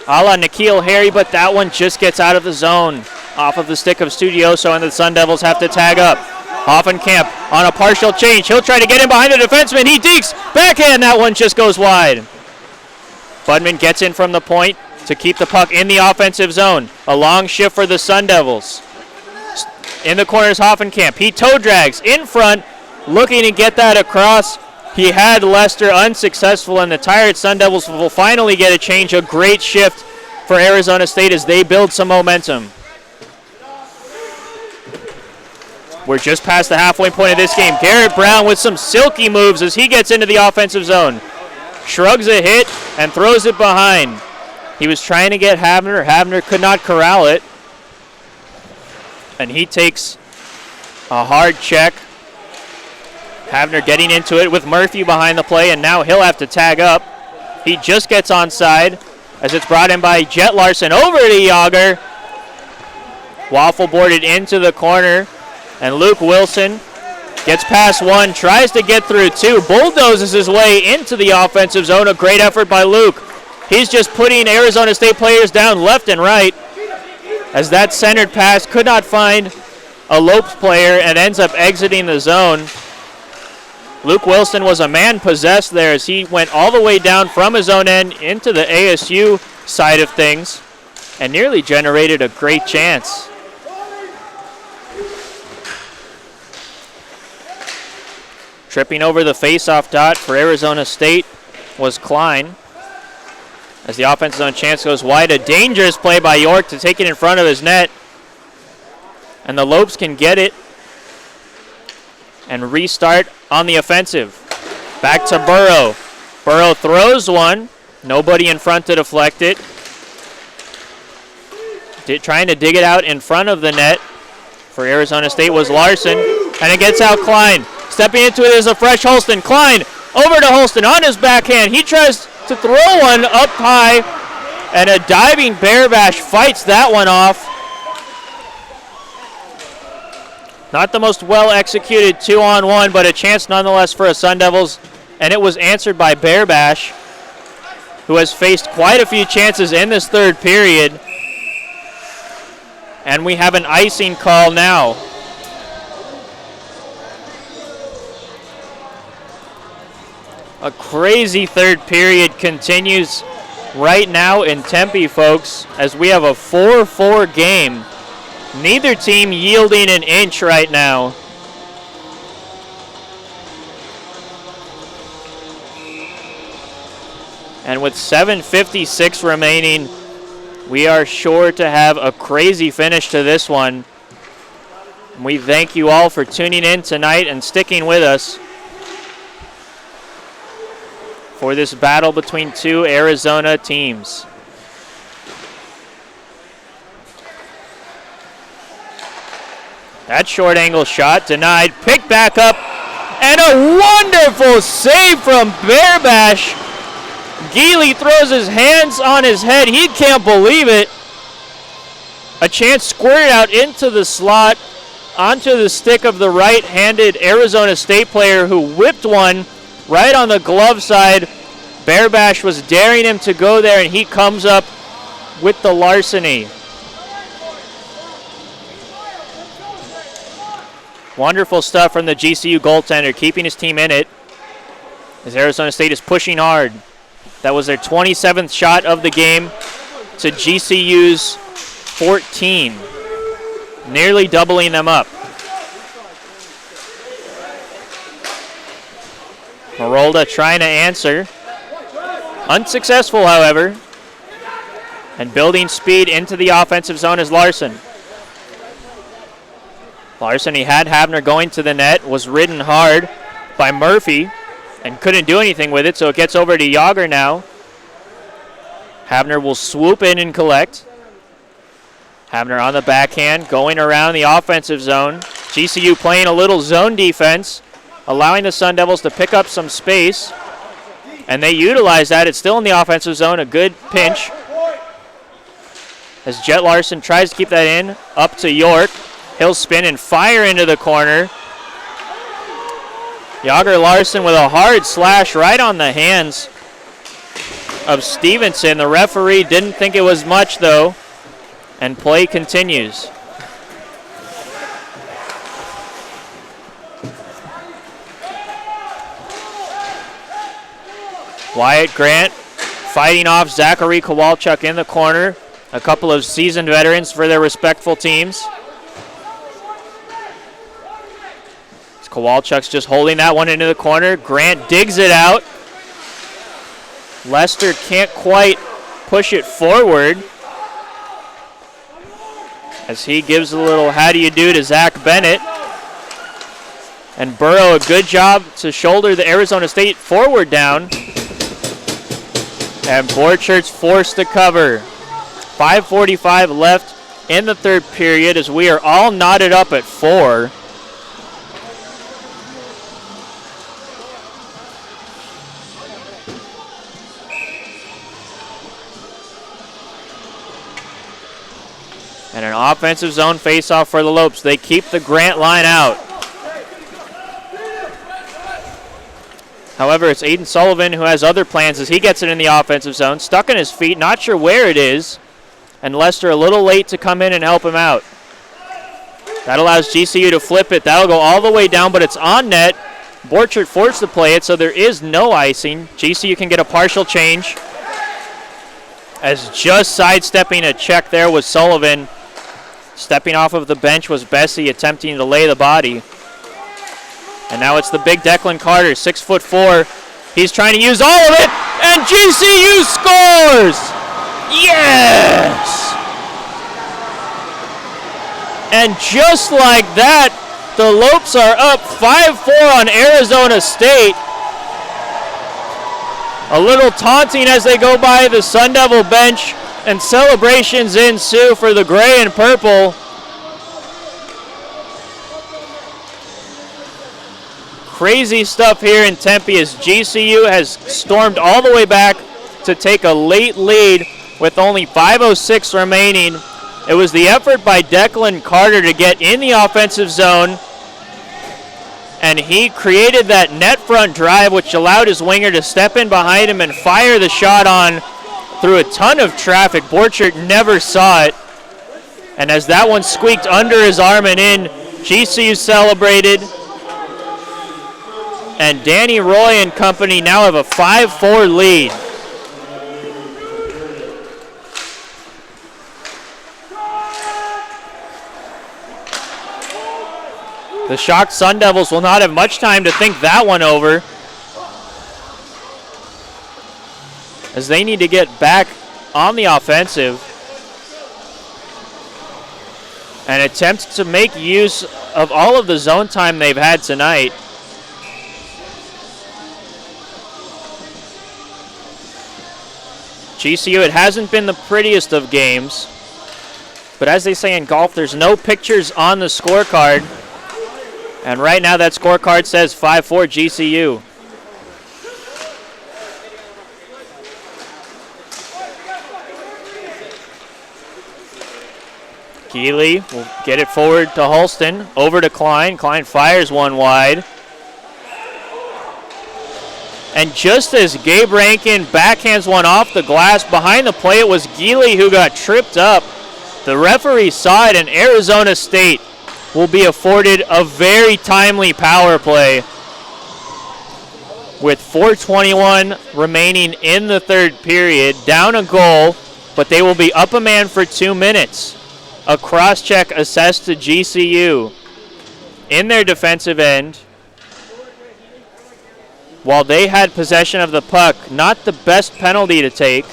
A la Nikhil Harry, but that one just gets out of the zone off of the stick of Studioso, and the Sun Devils have to tag up. Hoffenkamp on a partial change. He'll try to get in behind the defenseman. He dekes. Backhand. That one just goes wide. Budman gets in from the point to keep the puck in the offensive zone. A long shift for the Sun Devils. In the corner is Hoffenkamp. He toe drags in front, looking to get that across. He had Lester unsuccessful, and the tired Sun Devils will finally get a change. A great shift for Arizona State as they build some momentum. We're just past the halfway point of this game. Garrett Brown with some silky moves as he gets into the offensive zone. Shrugs a hit and throws it behind. He was trying to get Havner. Havner could not corral it. And he takes a hard check. Havner getting into it with Murphy behind the play, and now he'll have to tag up. He just gets onside as it's brought in by Jet Larson over to Yager. Waffle boarded into the corner, and Luke Wilson gets past one, tries to get through two, bulldozes his way into the offensive zone. A great effort by Luke. He's just putting Arizona State players down left and right as that centered pass could not find a Lopes player and ends up exiting the zone. Luke Wilson was a man possessed there as he went all the way down from his own end into the ASU side of things and nearly generated a great chance. Tripping over the faceoff dot for Arizona State was Klein. As the offensive zone chance goes wide, a dangerous play by York to take it in front of his net. And the Lopes can get it and restart on the offensive. Back to Burrow. Burrow throws one. Nobody in front to deflect it. Trying to dig it out in front of the net for Arizona State was Larson. And it gets out Klein. Stepping into it is a fresh Holston. Klein over to Holston on his backhand. He tries to throw one up high, and a diving Bearbash fights that one off. Not the most well-executed 2-on-1, but a chance nonetheless for a Sun Devils, and it was answered by Bearbash, who has faced quite a few chances in this third period. And we have an icing call now. A crazy third period continues right now in Tempe, folks, as we have a 4-4 game. Neither team yielding an inch right now. And with 7:56 remaining, we are sure to have a crazy finish to this one. We thank you all for tuning in tonight and sticking with us for this battle between two Arizona teams. That short angle shot denied, picked back up, and a wonderful save from Bearbash. Geely throws his hands on his head. He can't believe it. A chance squirted out into the slot, onto the stick of the right-handed Arizona State player who whipped one right on the glove side. Bearbash was daring him to go there, and he comes up with the larceny. Wonderful stuff from the GCU goaltender, keeping his team in it as Arizona State is pushing hard. That was their 27th shot of the game to GCU's 14, nearly doubling them up. Marolda trying to answer. Unsuccessful, however. And building speed into the offensive zone is Larson. Larson, he had Havner going to the net, was ridden hard by Murphy and couldn't do anything with it, so it gets over to Yager now. Havner will swoop in and collect. Havner on the backhand, going around the offensive zone. GCU playing a little zone defense allowing the Sun Devils to pick up some space. And they utilize that. It's still in the offensive zone. A good pinch. As Jet Larson tries to keep that in. Up to York. He'll spin and fire into the corner. Yager Larson with a hard slash right on the hands of Stevenson. The referee didn't think it was much, though. And play continues. Wyatt Grant fighting off Zachary Kowalchuk in the corner. A couple of seasoned veterans for their respectful teams. Kowalchuk's just holding that one into the corner. Grant digs it out. Lester can't quite push it forward as he gives a little how do you do to Zach Bennett. And Burrow, a good job to shoulder the Arizona State forward down. And Borchardt's forced to cover. 5:45 left in the third period as we are all knotted up at 4. And an offensive zone faceoff for the Lopes. They keep the Grant line out. However, it's Aiden Sullivan who has other plans as he gets it in the offensive zone. Stuck in his feet, not sure where it is. And Lester a little late to come in and help him out. That allows GCU to flip it. That'll go all the way down, but it's on net. Borchardt forced to play it, so there is no icing. GCU can get a partial change. As just sidestepping a check there was Sullivan. Stepping off of the bench was Bessie attempting to lay the body. And now it's the big Declan Carter, 6'4". He's trying to use all of it, and GCU scores! Yes! And just like that, the Lopes are up 5-4 on Arizona State. A little taunting as they go by the Sun Devil bench, and celebrations ensue for the gray and purple. Crazy stuff here in Tempe as GCU has stormed all the way back to take a late lead with only 5:06 remaining. It was the effort by Declan Carter to get in the offensive zone, and he created that net front drive which allowed his winger to step in behind him and fire the shot on through a ton of traffic. Borchardt never saw it, and as that one squeaked under his arm and in, GCU celebrated. And Danny Roy and company now have a 5-4 lead. The shocked Sun Devils will not have much time to think that one over, as they need to get back on the offensive and attempt to make use of all of the zone time they've had tonight. GCU, it hasn't been the prettiest of games, but as they say in golf, there's no pictures on the scorecard. And right now that scorecard says 5-4 GCU. Keeley will get it forward to Holston. Over to Klein. Klein fires one wide. And just as Gabe Rankin backhands one off the glass behind the play, it was Geely who got tripped up. The referee saw it, and Arizona State will be afforded a very timely power play with 4:21 remaining in the third period. Down a goal, but they will be up a man for 2 minutes. A cross-check assessed to GCU in their defensive end. While they had possession of the puck, not the best penalty to take.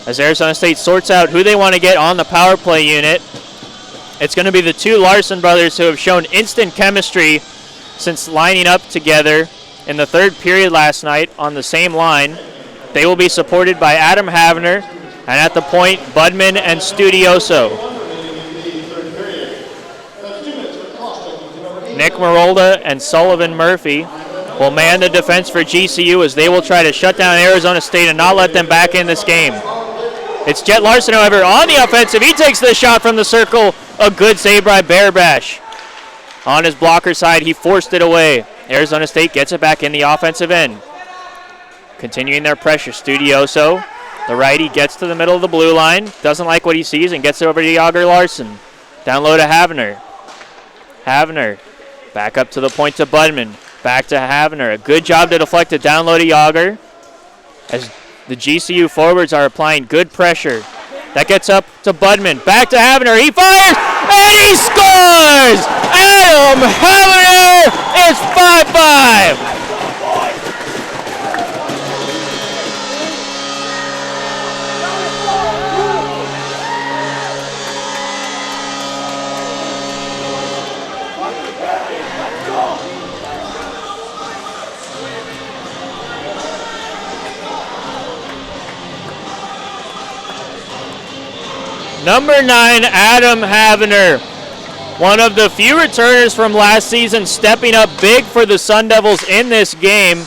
As Arizona State sorts out who they want to get on the power play unit, it's going to be the two Larson brothers who have shown instant chemistry since lining up together in the third period last night on the same line. They will be supported by Adam Havner, and at the point, Budman and Studioso. Nick Marolda and Sullivan Murphy will man the defense for GCU as they will try to shut down Arizona State and not let them back in this game. It's Jet Larson, however, on the offensive. He takes the shot from the circle. A good save by Bearbash. On his blocker side, he forced it away. Arizona State gets it back in the offensive end. Continuing their pressure, Studioso. The righty gets to the middle of the blue line, doesn't like what he sees, and gets it over to Yager Larson. Down low to Havner. Havner back up to the point to Budman. Back to Havner. A good job to deflect it down low to Yager. As the GCU forwards are applying good pressure. That gets up to Budman. Back to Havner. He fires, and he scores! Adam Havner is 5-5. Number 9, Adam Havner, one of the few returners from last season, stepping up big for the Sun Devils in this game.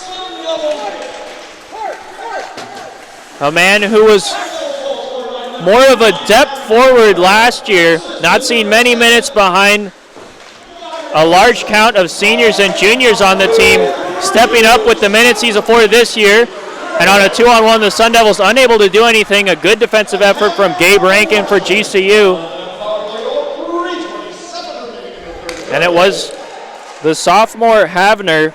A man who was more of a depth forward last year, not seeing many minutes behind a large count of seniors and juniors on the team, stepping up with the minutes he's afforded this year. And on a 2-on-1, the Sun Devils unable to do anything. A good defensive effort from Gabe Rankin for GCU. And it was the sophomore Havner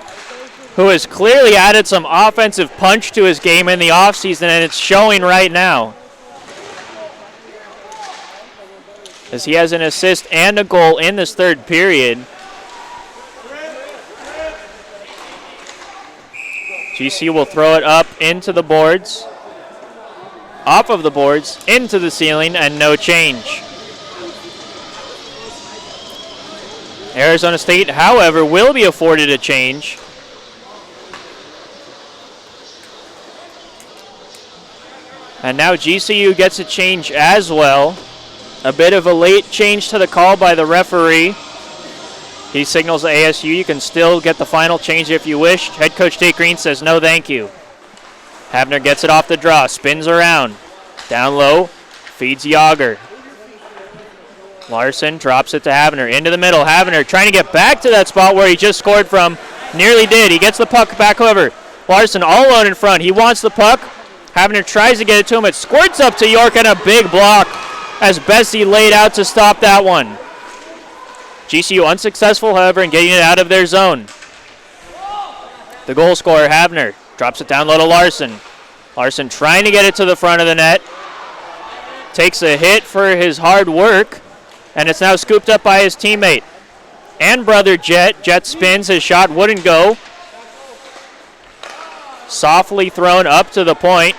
who has clearly added some offensive punch to his game in the offseason, and it's showing right now. As he has an assist and a goal in this third period. GCU will throw it up into the boards, off of the boards, into the ceiling, and no change. Arizona State, however, will be afforded a change. And now GCU gets a change as well. A bit of a late change to the call by the referee. He signals to ASU, you can still get the final change if you wish. Head coach Tate Green says no thank you. Havner gets it off the draw, spins around. Down low, feeds Yager. Larson drops it to Havner, into the middle. Havner trying to get back to that spot where he just scored from. Nearly did. He gets the puck back over. Larson all alone in front. He wants the puck. Havner tries to get it to him. It squirts up to York, and a big block as Bessie laid out to stop that one. GCU unsuccessful, however, in getting it out of their zone. The goal scorer, Havner, drops it down low to Larson. Larson trying to get it to the front of the net. Takes a hit for his hard work, and it's now scooped up by his teammate and brother Jet. Jet spins, his shot wouldn't go. Softly thrown up to the point.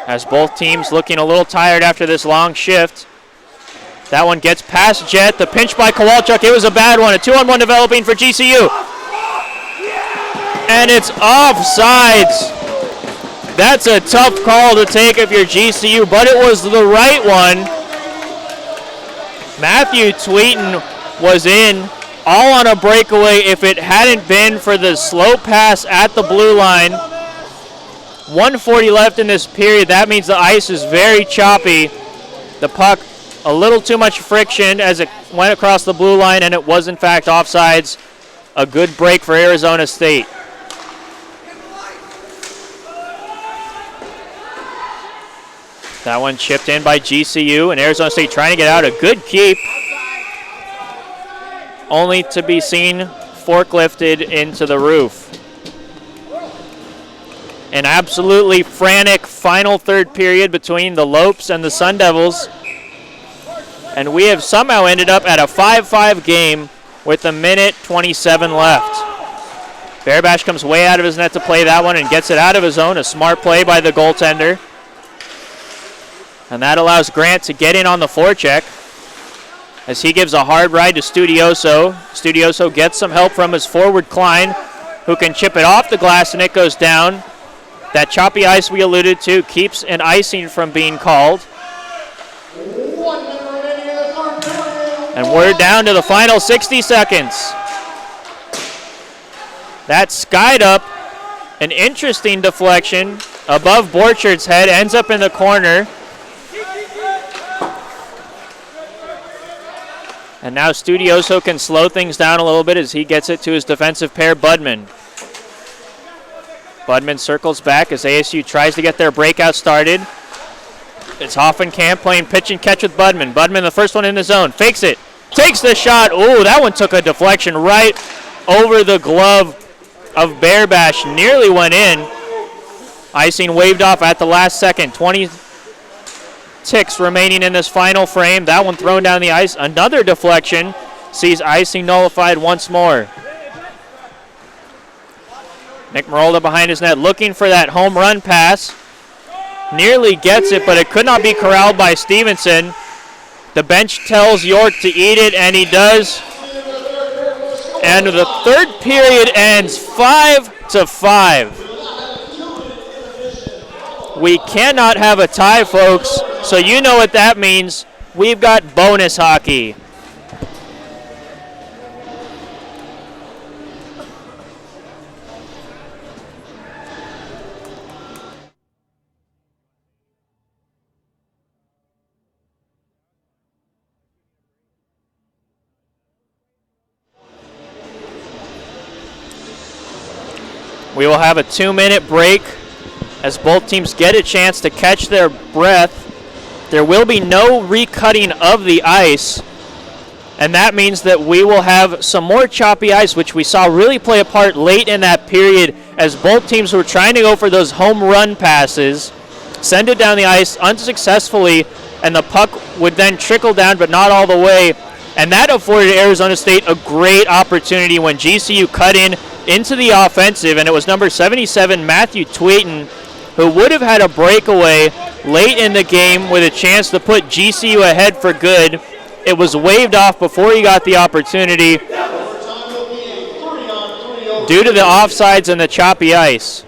As both teams looking a little tired after this long shift. That one gets past Jet. The pinch by Kowalchuk. It was a bad one. A 2-on-1 developing for GCU. And it's offsides. That's a tough call to take if you're GCU, but it was the right one. Matthew Tweeten was in all on a breakaway if it hadn't been for the slow pass at the blue line. 1:40 left in this period. That means the ice is very choppy. The puck, a little too much friction as it went across the blue line, and it was in fact offsides. A good break for Arizona State. That one chipped in by GCU, and Arizona State trying to get out. A good keep. Only to be seen forklifted into the roof. An absolutely frantic final third period between the Lopes and the Sun Devils. And we have somehow ended up at a 5-5 game with 1:27 left. Bearbash comes way out of his net to play that one and gets it out of his own. A smart play by the goaltender. And that allows Grant to get in on the forecheck as he gives a hard ride to Studioso. Studioso gets some help from his forward Klein, who can chip it off the glass, and it goes down. That choppy ice we alluded to keeps an icing from being called. 1 minute remaining in the third period. And we're down to the final 60 seconds. That skied up. An interesting deflection above Borchardt's head, ends up in the corner. And now Studioso can slow things down a little bit as he gets it to his defensive pair, Budman. Budman circles back as ASU tries to get their breakout started. It's Hoffenkamp playing pitch and catch with Budman. Budman, the first one in the zone, fakes it, takes the shot. Ooh, that one took a deflection right over the glove of Bearbash, nearly went in. Icing waved off at the last second. 20 ticks remaining in this final frame. That one thrown down the ice. Another deflection sees icing nullified once more. Nick Marolda behind his net looking for that home run pass. Nearly gets it, but it could not be corralled by Stevenson. The bench tells York to eat it, and he does. And the third period ends 5-5. We cannot have a tie, folks, so you know what that means. We've got bonus hockey. We will have a 2-minute break as both teams get a chance to catch their breath. There will be no recutting of the ice, and that means that we will have some more choppy ice, which we saw really play a part late in that period as both teams were trying to go for those home run passes, send it down the ice unsuccessfully, and the puck would then trickle down, but not all the way. And that afforded Arizona State a great opportunity when GCU cut in into the offensive, and it was number 77, Matthew Tweeton, who would have had a breakaway late in the game with a chance to put GCU ahead for good. It was waved off before he got the opportunity due to the offsides and the choppy ice.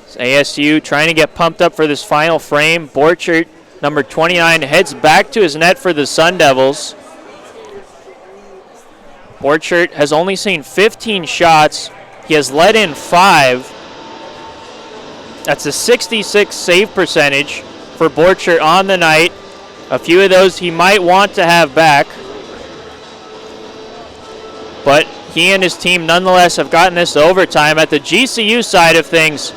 It's ASU trying to get pumped up for this final frame. Borchert, number 29, heads back to his net for the Sun Devils. Borchert has only seen 15 shots. He has let in 5. That's a 66 save percentage for Borchert on the night. A few of those he might want to have back. But he and his team nonetheless have gotten this to overtime. At the GCU side of things,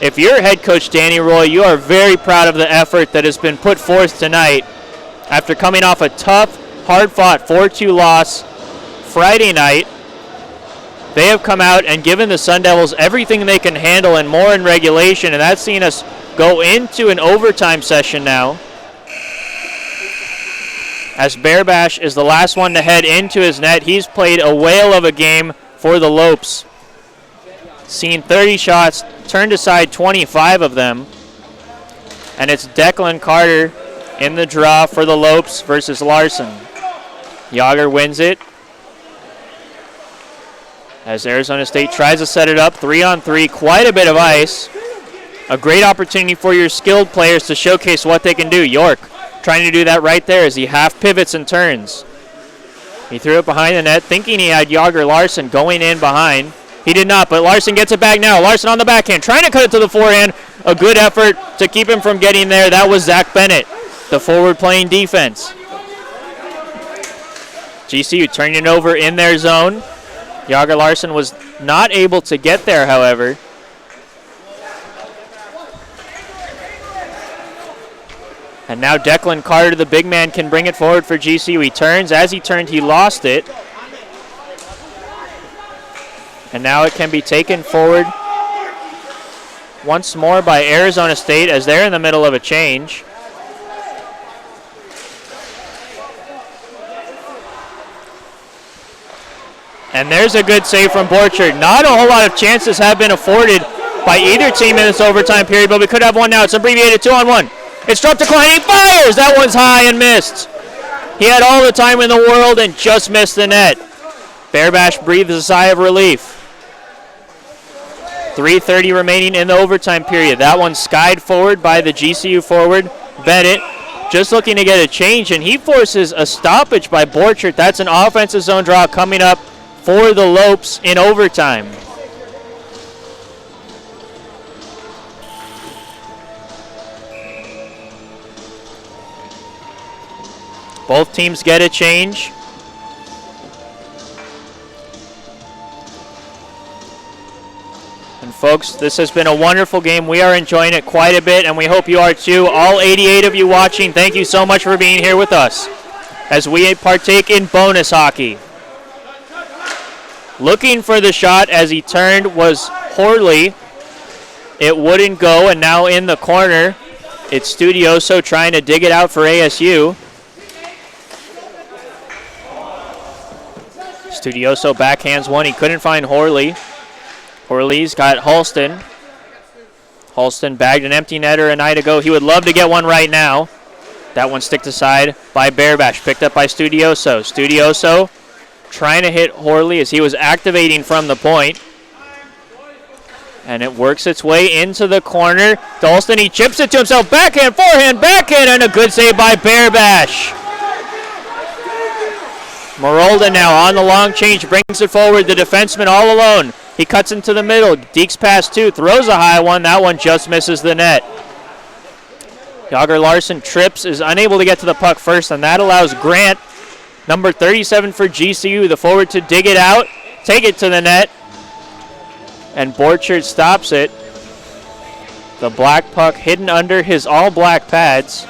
if you're head coach Danny Roy, you are very proud of the effort that has been put forth tonight. After coming off a tough, hard-fought 4-2 loss Friday night, they have come out and given the Sun Devils everything they can handle and more in regulation, and that's seen us go into an overtime session now. As Bearbash is the last one to head into his net, he's played a whale of a game for the Lopes. Seen 30 shots, turned aside 25 of them. And it's Declan Carter in the draw for the Lopes versus Larson. Yager wins it. As Arizona State tries to set it up, 3-on-3, quite a bit of ice. A great opportunity for your skilled players to showcase what they can do. York trying to do that right there as he half pivots and turns. He threw it behind the net, thinking he had Yager Larson going in behind. He did not, but Larson gets it back now. Larson on the backhand, trying to cut it to the forehand. A good effort to keep him from getting there. That was Zach Bennett, the forward playing defense. GCU turning it over in their zone. Yager Larson was not able to get there, however. And now Declan Carter, the big man, can bring it forward for GCU. He turns. As he turned, he lost it. And now it can be taken forward once more by Arizona State as they're in the middle of a change. And there's a good save from Borchert. Not a whole lot of chances have been afforded by either team in this overtime period, but we could have one now. It's abbreviated 2-on-1. It's dropped to Klein. He fires! That one's high and missed. He had all the time in the world and just missed the net. Bearbash breathes a sigh of relief. 3:30 remaining in the overtime period. That one skied forward by the GCU forward, Bennett, just looking to get a change, and he forces a stoppage by Borchert. That's an offensive zone draw coming up for the Lopes in overtime. Both teams get a change. And folks, this has been a wonderful game. We are enjoying it quite a bit, and we hope you are too. All 88 of you watching, thank you so much for being here with us as we partake in bonus hockey. Looking for the shot as he turned was Horley. It wouldn't go, and now in the corner, it's Studioso trying to dig it out for ASU. Studioso backhands one. He couldn't find Horley. Horley's got Halston. Halston bagged an empty netter a night ago. He would love to get one right now. That one sticked aside by Bearbash. Picked up by Studioso. Studioso trying to hit Horley as he was activating from the point. And it works its way into the corner. To Halston, he chips it to himself. Backhand, forehand, backhand, and a good save by Bearbash. Marolda now on the long change, brings it forward. The defenseman all alone. He cuts into the middle. Deeks pass two, throws a high one. That one just misses the net. Yager Larson trips, is unable to get to the puck first, and that allows Grant, number 37 for GCU, the forward, to dig it out, take it to the net, and Borchert stops it. The black puck hidden under his all-black pads.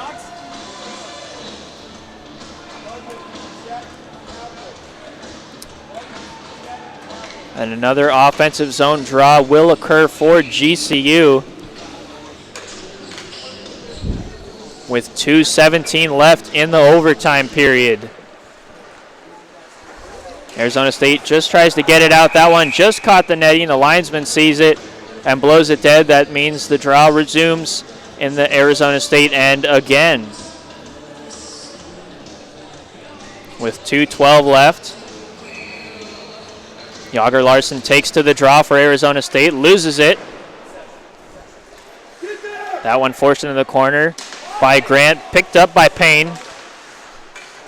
And another offensive zone draw will occur for GCU with 2:17 left in the overtime period. Arizona State just tries to get it out. That one just caught the netting. The linesman sees it and blows it dead. That means the draw resumes in the Arizona State end again. With 2:12 left. Yager Larson takes to the draw for Arizona State, loses it. That one forced into the corner by Grant, picked up by Payne.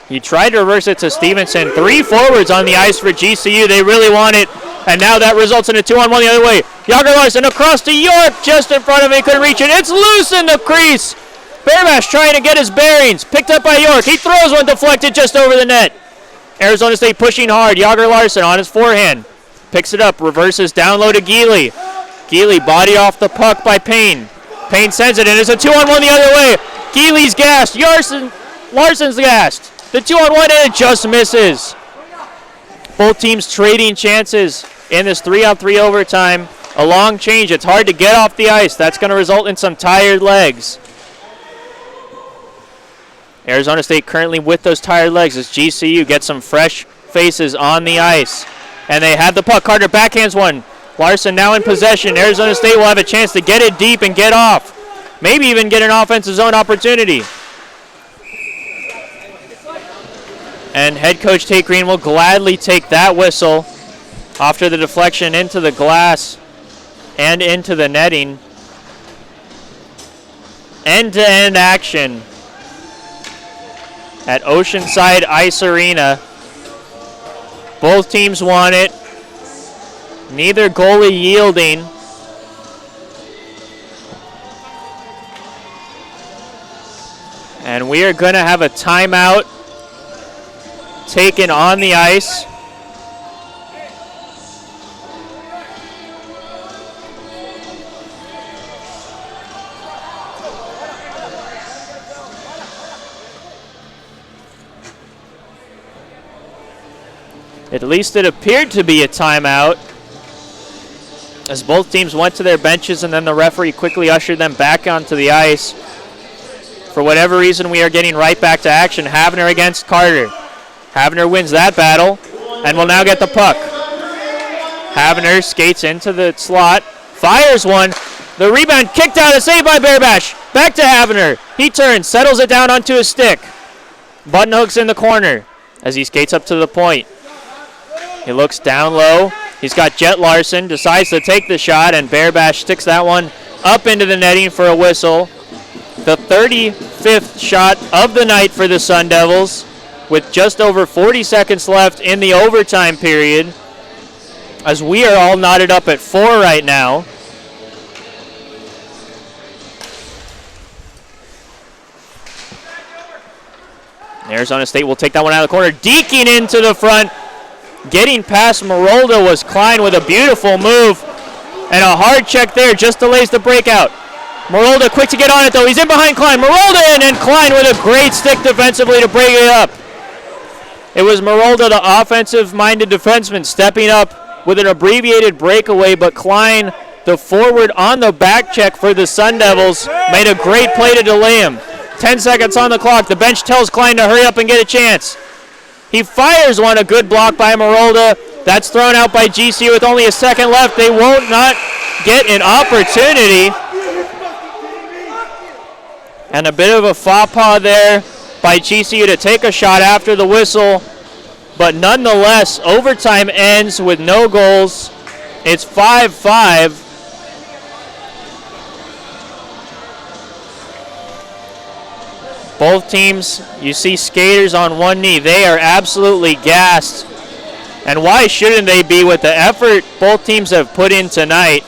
He tried to reverse it to Stevenson. 3 forwards on the ice for GCU. They really want it, and now that results in a 2-on-1 the other way. Yager Larson across to York, just in front of him, couldn't reach it. It's loose in the crease. Bearbash trying to get his bearings, picked up by York. He throws one deflected just over the net. Arizona State pushing hard. Yager Larson on his forehand. Picks it up, reverses down low to Geely. Geely body off the puck by Payne. Payne sends it, and it's a 2-on-1 the other way. Geely's gassed. Larson's gassed. The 2-on-1, and it just misses. Both teams trading chances in this 3-on-3 overtime. A long change. It's hard to get off the ice. That's going to result in some tired legs. Arizona State currently with those tired legs as GCU gets some fresh faces on the ice. And they have the puck. Carter backhands one. Larson now in possession. Arizona State will have a chance to get it deep and get off. Maybe even get an offensive zone opportunity. And head coach Tate Green will gladly take that whistle after the deflection into the glass and into the netting. End-to-end action at Oceanside Ice Arena. Both teams want it. Neither goalie yielding. And we are going to have a timeout taken on the ice. At least it appeared to be a timeout as both teams went to their benches and then the referee quickly ushered them back onto the ice. For whatever reason, we are getting right back to action. Havner against Carter. Havner wins that battle and will now get the puck. Havner skates into the slot, fires one. The rebound kicked out, a save by Bearbash. Back to Havner. He turns, settles it down onto his stick. Button hooks in the corner as he skates up to the point. He looks down low, He's got Jet Larson, decides to take the shot, and Bear Bash sticks that one up into the netting for a whistle. The 35th shot of the night for the Sun Devils, with just over 40 seconds left in the overtime period, as we are all knotted up at 4 right now. Arizona State will take that one out of the corner. Deking into the front. Getting past Marolda was Klein with a beautiful move. And a hard check there just delays the breakout. Marolda quick to get on it though. He's in behind Klein. Marolda in, and Klein with a great stick defensively to break it up. It was Marolda, the offensive-minded defenseman, stepping up with an abbreviated breakaway, but Klein, the forward on the back check for the Sun Devils, made a great play to delay him. 10 seconds on the clock. The bench tells Klein to hurry up and get a chance. He fires one, a good block by Marolda. That's thrown out by GCU with only a second left. They won't not get an opportunity. And a bit of a faux pas there by GCU to take a shot after the whistle. But nonetheless, overtime ends with no goals. It's 5-5. Both teams, you see skaters on one knee. They are absolutely gassed. And why shouldn't they be with the effort both teams have put in tonight?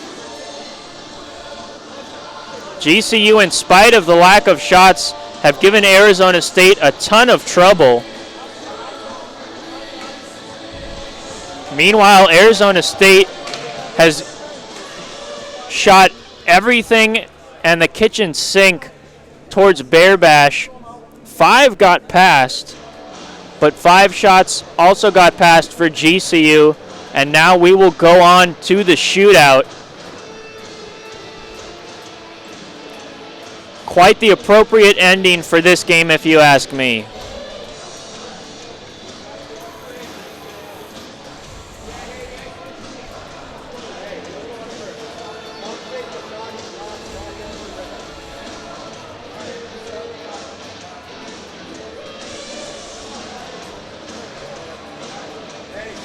GCU, in spite of the lack of shots, have given Arizona State a ton of trouble. Meanwhile, Arizona State has shot everything and the kitchen sink towards Bear Bash. 5 got past, but 5 shots also got past for GCU, and now we will go on to the shootout. Quite the appropriate ending for this game, if you ask me.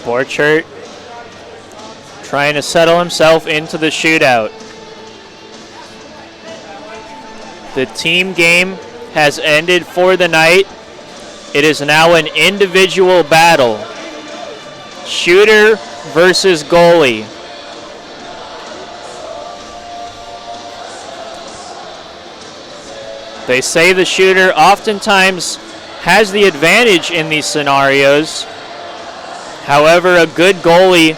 Borchert trying to settle himself into the shootout. The team game has ended for the night. It is now an individual battle. Shooter versus goalie. They say the shooter oftentimes has the advantage in these scenarios. However, a good goalie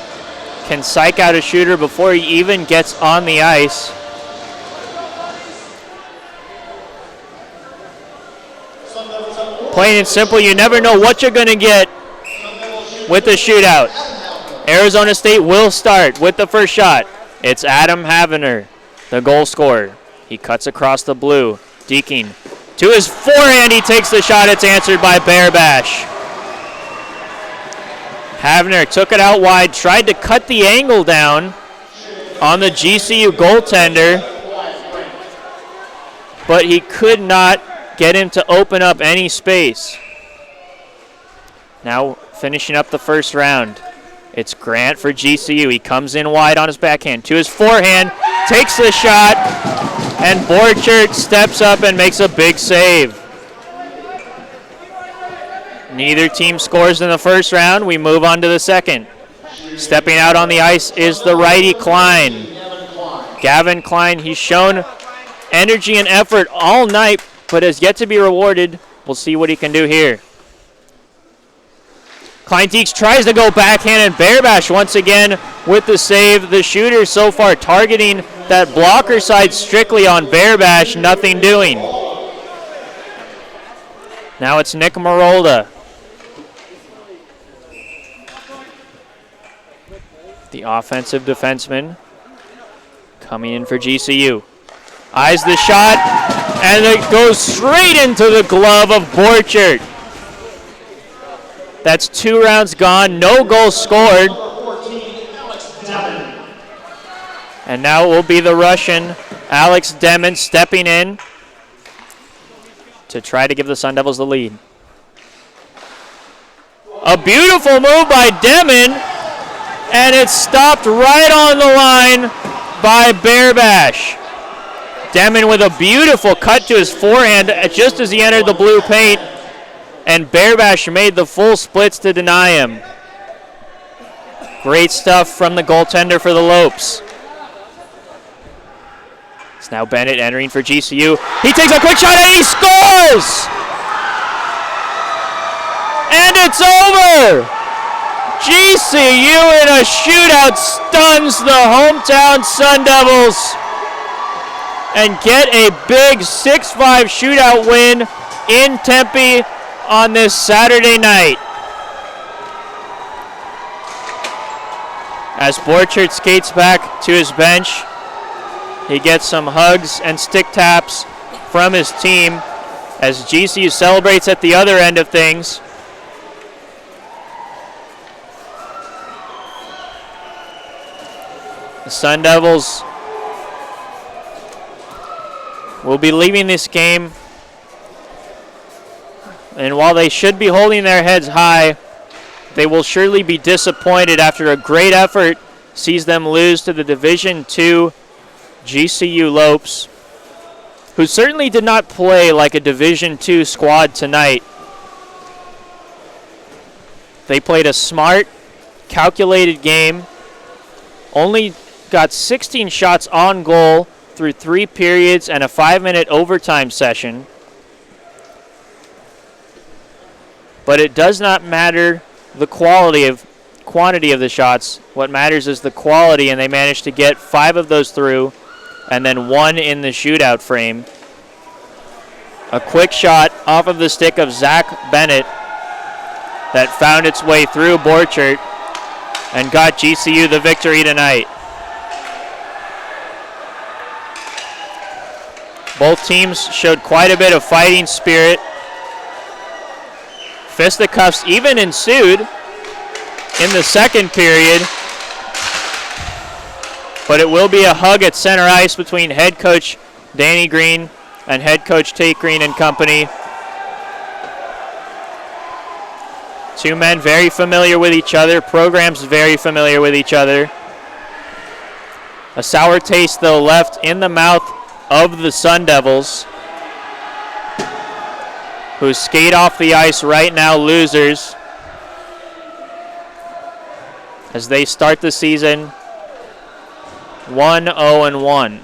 can psych out a shooter before he even gets on the ice. Plain and simple, you never know what you're going to get with the shootout. Arizona State will start with the first shot. It's Adam Havener, the goal scorer. He cuts across the blue. Deaking to his forehand, he takes the shot. It's answered by Bear Bash. Havener took it out wide, tried to cut the angle down on the GCU goaltender, but he could not get him to open up any space. Now finishing up the first round, it's Grant for GCU. He comes in wide on his backhand to his forehand, takes the shot, and Borchert steps up and makes a big save. Neither team scores in the first round. We move on to the second. Stepping out on the ice is the righty Klein. Gavin Klein, he's shown energy and effort all night, but has yet to be rewarded. We'll see what he can do here. Klein Deeks tries to go backhand, and Bear Bash once again with the save. The shooter so far targeting that blocker side strictly on Bear Bash, nothing doing. Now it's Nick Marolda. The offensive defenseman coming in for GCU. Eyes the shot, and it goes straight into the glove of Borchert. That's 2 rounds gone, no goals scored. And now it will be the Russian, Alex Demon, stepping in to try to give the Sun Devils the lead. A beautiful move by Demon. And it's stopped right on the line by Bearbash. Demon with a beautiful cut to his forehand just as he entered the blue paint. And Bearbash made the full splits to deny him. Great stuff from the goaltender for the Lopes. It's now Bennett entering for GCU. He takes a quick shot and he scores! And it's over! GCU in a shootout stuns the hometown Sun Devils and get a big 6-5 shootout win in Tempe on this Saturday night. As Borchert skates back to his bench, he gets some hugs and stick taps from his team as GCU celebrates at the other end of things. The Sun Devils will be leaving this game, and while they should be holding their heads high, they will surely be disappointed after a great effort sees them lose to the Division II GCU Lopes, who certainly did not play like a Division II squad tonight. They played a smart, calculated game, only got 16 shots on goal through 3 periods and a 5-minute overtime session. But it does not matter the quantity of the shots. What matters is the quality, and they managed to get 5 of those through and then 1 in the shootout frame. A quick shot off of the stick of Zach Bennett that found its way through Borchert and got GCU the victory tonight. Both teams showed quite a bit of fighting spirit. Fisticuffs even ensued in the second period, but it will be a hug at center ice between head coach Danny Green and head coach Tate Green and company. Two men very familiar with each other, programs very familiar with each other. A sour taste, though, left in the mouth of the Sun Devils, who skate off the ice right now, losers, as they start the season 1-0-1.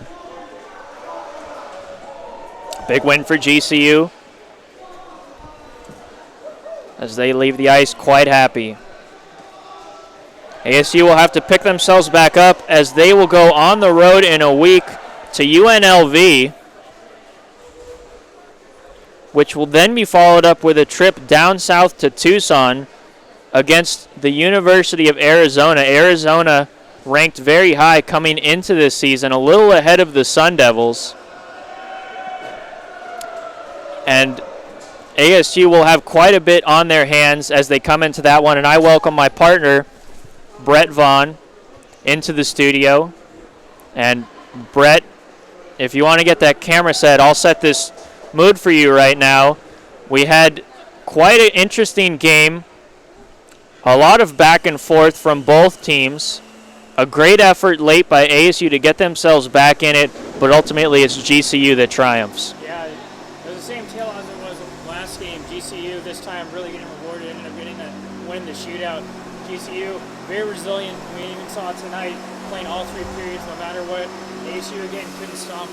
Big win for GCU as they leave the ice quite happy. ASU will have to pick themselves back up as they will go on the road in a week to UNLV, which will then be followed up with a trip down south to Tucson against the University of Arizona. Arizona ranked very high coming into this season, a little ahead of the Sun Devils. And ASU will have quite a bit on their hands as they come into that one. And I welcome my partner, Brett Vaughn, into the studio. And Brett, if you want to get that camera set, I'll set this mood for you right now. We had quite an interesting game. A lot of back and forth from both teams. A great effort late by ASU to get themselves back in it, but ultimately it's GCU that triumphs. Yeah, it was the same tale as it was last game. GCU this time really getting rewarded, ended up getting a win the shootout. GCU very resilient. We even saw it tonight, playing all 3 periods no matter what. ASU again couldn't stomp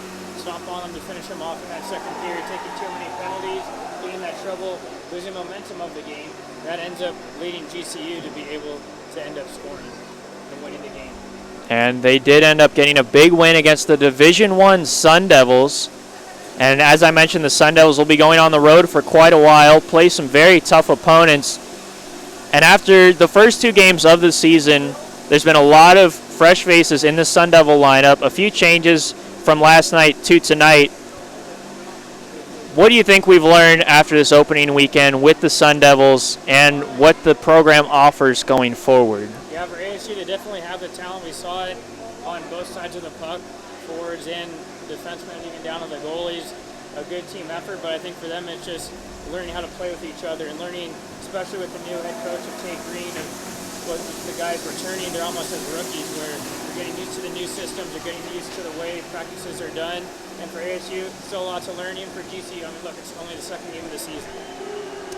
on them to finish them off in that second period, taking too many penalties, getting that trouble, losing momentum of the game. That ends up leading GCU to be able to end up scoring and winning the game. And they did end up getting a big win against the Division I Sun Devils. And as I mentioned, the Sun Devils will be going on the road for quite a while, play some very tough opponents. And after the first 2 games of the season, there's been a lot of fresh faces in the Sun Devil lineup, a few changes from last night to tonight. What do you think we've learned after this opening weekend with the Sun Devils and what the program offers going forward? Yeah, for ASU to definitely have the talent. We saw it on both sides of the puck, forwards and defensemen, even down to the goalies. A good team effort, but I think for them it's just learning how to play with each other and learning, especially with the new head coach of Tate Green, and both the guys returning, they're almost as rookies where they're getting used to the new systems, they're getting used to the way practices are done. And for ASU, still lots of learning. For GCU, I mean, look, it's only the second game of the season.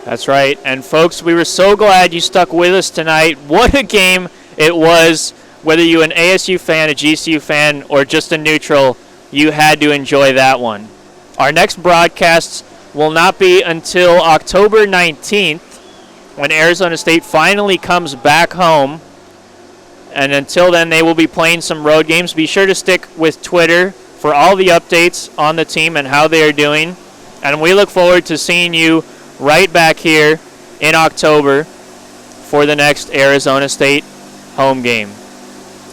That's right. And folks, we were so glad you stuck with us tonight. What a game it was. Whether you're an ASU fan, a GCU fan, or just a neutral, you had to enjoy that one. Our next broadcasts will not be until October 19th when Arizona State finally comes back home. And until then, they will be playing some road games. Be sure to stick with Twitter for all the updates on the team and how they are doing. And we look forward to seeing you right back here in October for the next Arizona State home game.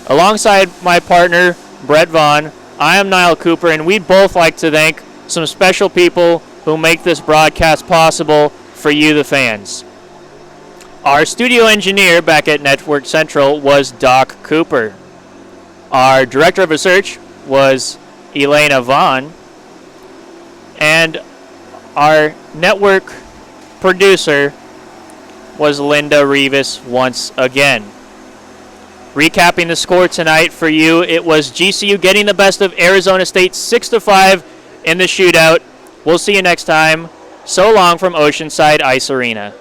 Alongside my partner, Brett Vaughn, I am Niall Cooper, and we'd both like to thank some special people who make this broadcast possible for you, the fans. Our studio engineer back at Network Central was Doc Cooper. Our director of research was Elena Vaughn. And our network producer was Linda Rivas once again. Recapping the score tonight for you, it was GCU getting the best of Arizona State 6-5 in the shootout. We'll see you next time. So long from Oceanside Ice Arena.